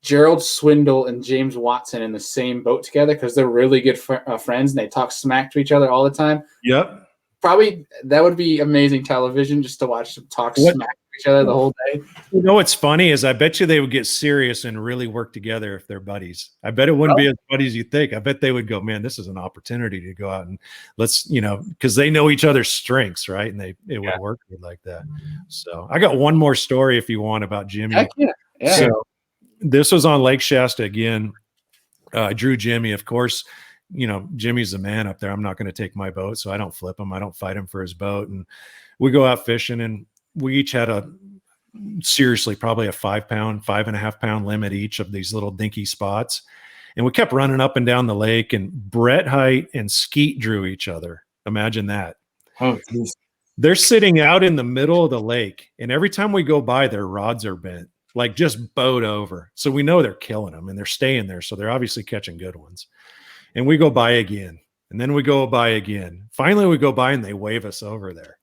Gerald Swindle and James Watson in the same boat together, because they're really good friends and they talk smack to each other all the time. Yep. Probably that would be amazing television, just to watch them talk smack to each other the whole day. What's funny is I bet you they would get serious and really work together if they're buddies. I bet it wouldn't be as buddies as you think. I bet they would go, "Man, this is an opportunity to go out and let's," because they know each other's strengths, right? And it would work like that. So I got one more story if you want about Jimmy. Heck yeah. So this was on Lake Shasta again. I drew Jimmy, of course. Jimmy's the man up there. I'm not going to take my boat, so I don't flip him. I don't fight him for his boat. And we go out fishing, and we each had probably a 5.5 pound limit each of these little dinky spots. And we kept running up and down the lake, and Brett Height and Skeet drew each other. Imagine that. Oh, geez. They're sitting out in the middle of the lake, and every time we go by, their rods are bent, like just bowed over. So we know they're killing them, and they're staying there. So they're obviously catching good ones. And we go by again, and then we go by again. Finally, we go by, and they wave us over there.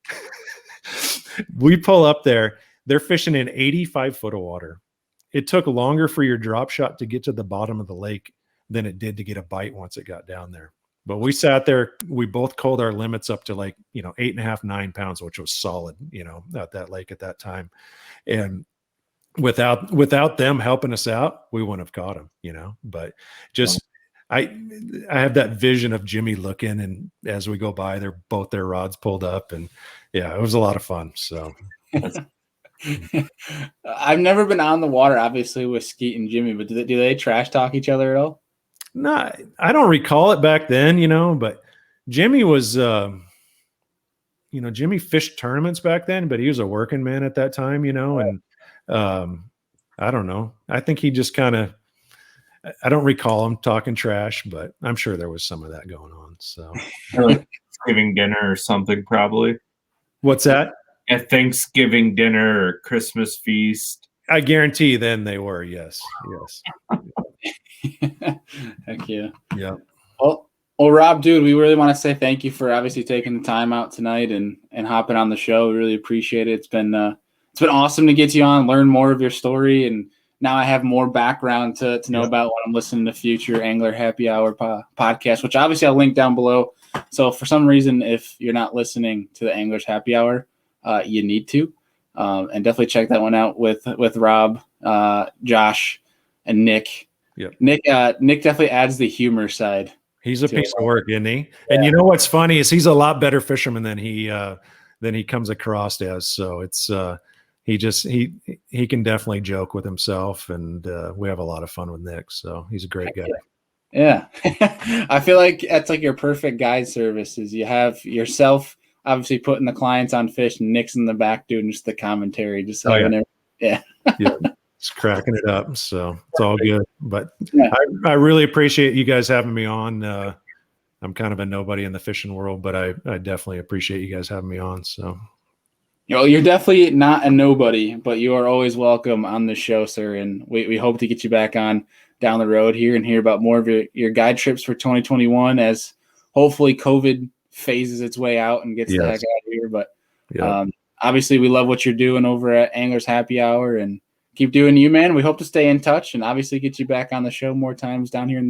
We pull up there. They're fishing in 85 foot of water. It took longer for your drop shot to get to the bottom of the lake than it did to get a bite once it got down there. But we sat there. We both called our limits up to 8.5, 9 pounds, which was solid, at that lake at that time. And without them helping us out, we wouldn't have caught him, but just, I have that vision of Jimmy looking, and as we go by, they're both their rods pulled up, and yeah, it was a lot of fun. So I've never been on the water, obviously, with Skeet and Jimmy, but do they trash talk each other at all? No, I don't recall it back then, but Jimmy was, Jimmy fished tournaments back then, but he was a working man at that time, and I don't know. I think he just kind of, I don't recall him talking trash, but I'm sure there was some of that going on. So Like Thanksgiving dinner or something, probably. what's that? At Thanksgiving dinner or Christmas feast. I guarantee then they were. Yes. Heck yeah. Yeah. Well, Rob, dude, we really want to say thank you for obviously taking the time out tonight and hopping on the show. We really appreciate it. It's been awesome to get you on, learn more of your story, and now I have more background to know about what I'm listening to future Angler Happy Hour podcast, which obviously I'll link down below. So for some reason, if you're not listening to the Anglers Happy Hour, you need to, and definitely check that one out with Rob, Josh, and Nick. Yep. Nick definitely adds the humor side. He's a piece of work, isn't he? Yeah. And you know what's funny is he's a lot better fisherman than he comes across as. So it's he can definitely joke with himself, and we have a lot of fun with Nick. So he's a great guy. Yeah. I feel like that's like your perfect guide services. You have yourself obviously putting the clients on fish, and Nick's in the back doing just the commentary, just having yeah. Just cracking it up. So it's all good. But I really appreciate you guys having me on. I'm kind of a nobody in the fishing world, but I definitely appreciate you guys having me on. So, you're definitely not a nobody, but you are always welcome on the show, sir. And we hope to get you back on down the road here and hear about more of your guide trips for 2021 as hopefully COVID phases its way out and gets the heck out of here. But obviously we love what you're doing over at Anglers Happy Hour, and keep doing you, man. We hope to stay in touch and obviously get you back on the show more times down here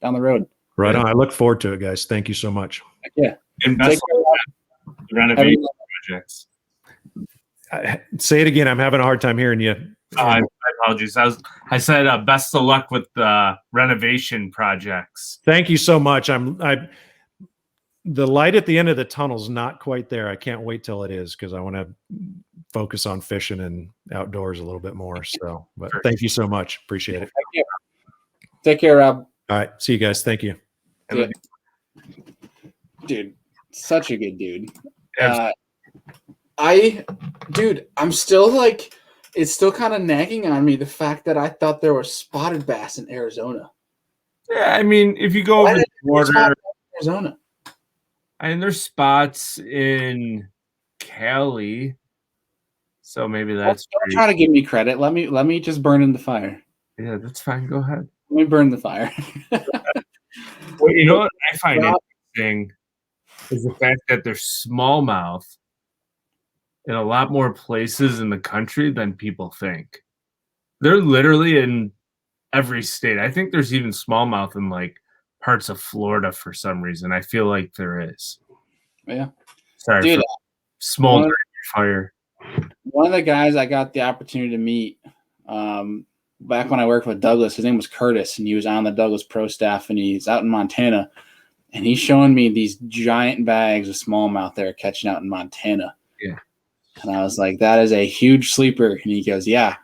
down the road. Right on. I look forward to it, guys. Thank you so much. Yeah. And best of renovation projects. Say it again. I'm having a hard time hearing you. My apologies. I said best of luck with the renovation projects. Thank you so much. The light at the end of the tunnel's not quite there. I can't wait till it is because I want to focus on fishing and outdoors a little bit more. So, but thank you so much. Appreciate it. Thank you. Take care, Rob. All right. See you guys. Thank you. Yeah. Dude, such a good dude. I'm still like, it's still kind of nagging on me the fact that I thought there was spotted bass in Arizona. Yeah, I mean, if you go over the border, Arizona. I mean, there's spots in Cali, so maybe that's. Don't try to give me credit. Let me just burn in the fire. Yeah, that's fine. Go ahead. Let me burn the fire. Well, you know what I find interesting is the fact that there's smallmouth in a lot more places in the country than people think. They're literally in every state. I think there's even smallmouth in like parts of Florida for some reason. I feel like there is. Yeah. Sorry, dude, for smoldering fire. One of the guys I got the opportunity to meet back when I worked with Douglas, his name was Curtis, and he was on the Douglas Pro staff, and he's out in Montana, and he's showing me these giant bags of smallmouth they're catching out in Montana. Yeah. And I was like, that is a huge sleeper. And he goes, yeah.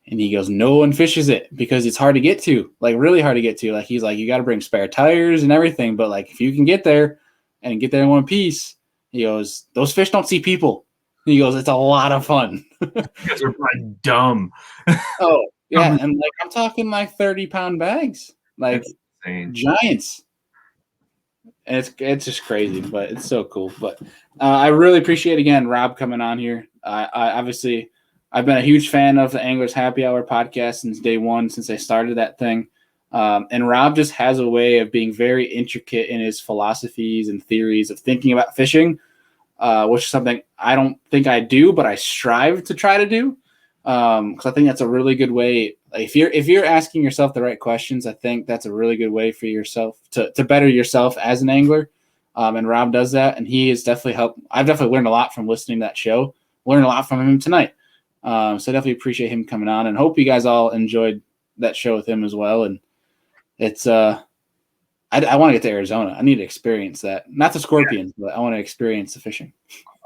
And he goes, no one fishes it because it's hard to get to, like really hard to get to. Like he's like, you got to bring spare tires and everything. But like, if you can get there and get there in one piece, he goes, those fish don't see people. He goes, it's a lot of fun. Because they're probably dumb. Oh, yeah. And like, I'm talking like 30-pound bags, like giants. And it's just crazy, but it's so cool. But I really appreciate, again, Rob coming on here. I obviously, I've been a huge fan of the Anglers Happy Hour podcast since day one, since I started that thing. And Rob just has a way of being very intricate in his philosophies and theories of thinking about fishing, which is something I don't think I do, but I strive to try to do. Because I think that's a really good way. If you're asking yourself the right questions, I think that's a really good way for yourself to better yourself as an angler. And Rob does that, and he has definitely helped. I've definitely learned a lot from listening to that show. Learned a lot from him tonight. So I definitely appreciate him coming on, and hope you guys all enjoyed that show with him as well. And it's I want to get to Arizona. I need to experience that. Not the scorpions, but I want to experience the fishing.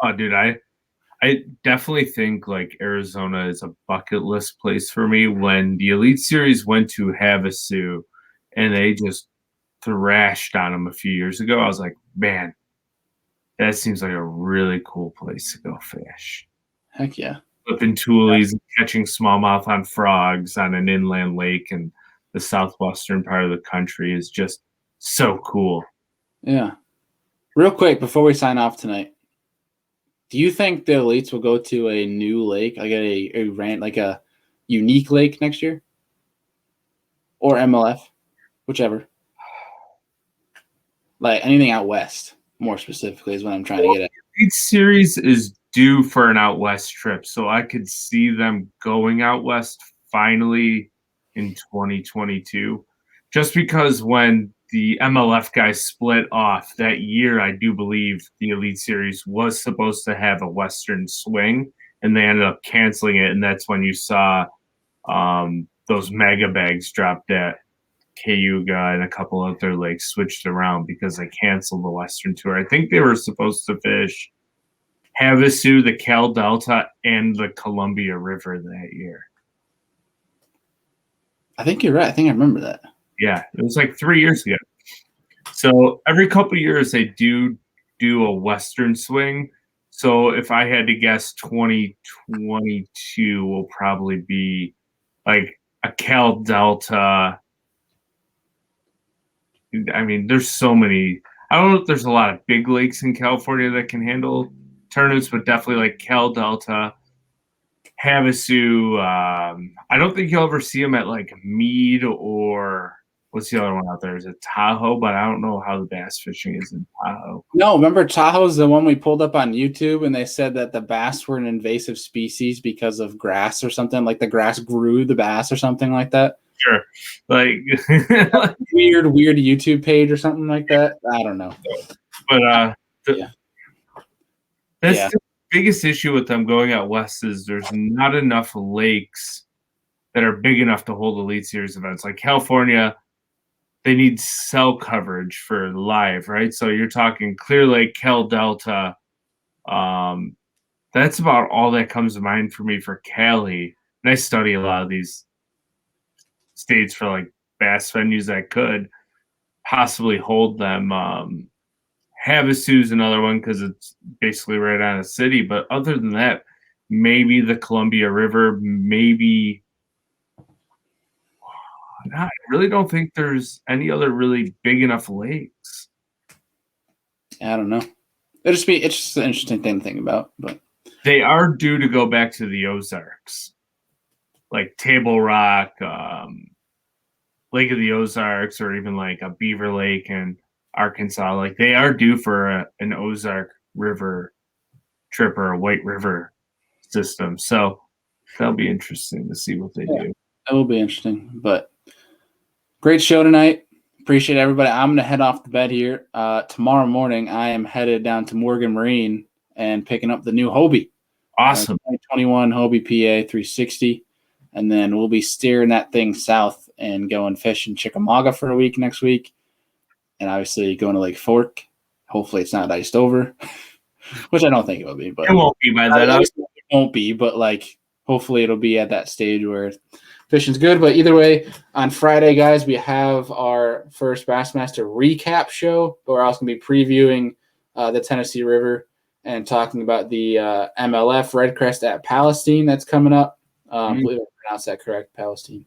Oh, dude, I definitely think like Arizona is a bucket list place for me. When the Elite Series went to Havasu and they just thrashed on them a few years ago, I was like, man, that seems like a really cool place to go fish. Heck yeah. flipping toolies and catching smallmouth on frogs on an inland lake in the southwestern part of the country is just so cool. Yeah. Real quick before we sign off tonight, do you think the elites will go to a new lake, like a unique lake next year, or MLF, whichever? Like anything out west, more specifically, is what I'm trying to get at. Each series is due for an out west trip, so I could see them going out west finally in 2022. Just because when the MLF guys split off that year, I do believe the Elite Series was supposed to have a Western swing, and they ended up canceling it, and that's when you saw those mega bags dropped at Cayuga and a couple other lakes switched around because they canceled the Western Tour. I think they were supposed to fish Havasu, the Cal Delta, and the Columbia River that year. I think you're right. I think I remember that. Yeah, it was like 3 years ago. So every couple of years they do a Western swing. So if I had to guess, 2022 will probably be like a Cal Delta. I mean, there's so many. I don't know if there's a lot of big lakes in California that can handle tournaments, but definitely like Cal Delta, Havasu. I don't think you'll ever see them at like Mead or what's the other one out there? Is it Tahoe? But I don't know how the bass fishing is in Tahoe. No, remember Tahoe's the one we pulled up on YouTube, and they said that the bass were an invasive species because of grass or something. Like the grass grew the bass or something like that. Sure, like weird YouTube page or something like that. I don't know. But yeah. That's the biggest issue with them going out west is there's not enough lakes that are big enough to hold Elite Series events. Like California, they need cell coverage for live, right? So you're talking Clear Lake, Cal Delta. That's about all that comes to mind for me for Cali. And I study a lot of these states for like bass venues that could possibly hold them. Havasu's another one because it's basically right on a city. But other than that, maybe the Columbia River, maybe. I really don't think there's any other really big enough lakes. I don't know. It's just an interesting thing to think about. But they are due to go back to the Ozarks, like Table Rock, Lake of the Ozarks, or even like a Beaver Lake in Arkansas. Like they are due for an Ozark River trip or a White River system. So that'll be interesting to see what they do. That will be interesting. But great show tonight. Appreciate everybody. I'm going to head off to bed here. Tomorrow morning, I am headed down to Morgan Marine and picking up the new Hobie. Awesome. 2021 Hobie PA 360. And then we'll be steering that thing south and going fishing Chickamauga for a week next week. And obviously going to Lake Fork. Hopefully it's not iced over, which I don't think it will be. But it won't be by that. It won't be, but like hopefully it'll be at that stage where fishing's good. But either way, on Friday, guys, we have our first Bassmaster recap show. We're also going to be previewing the Tennessee River and talking about the MLF Red Crest at Palestine that's coming up. I believe I pronounced that correct, Palestine.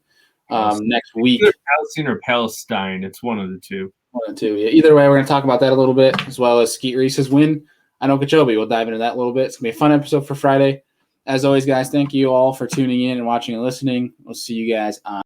Next week. Either Palestine or Palestine. It's one of the two. One of the two. Yeah. Either way, we're going to talk about that a little bit, as well as Skeet Reese's win. I know Okeechobee. We'll dive into that a little bit. It's going to be a fun episode for Friday. As always, guys, thank you all for tuning in and watching and listening. We'll see you guys on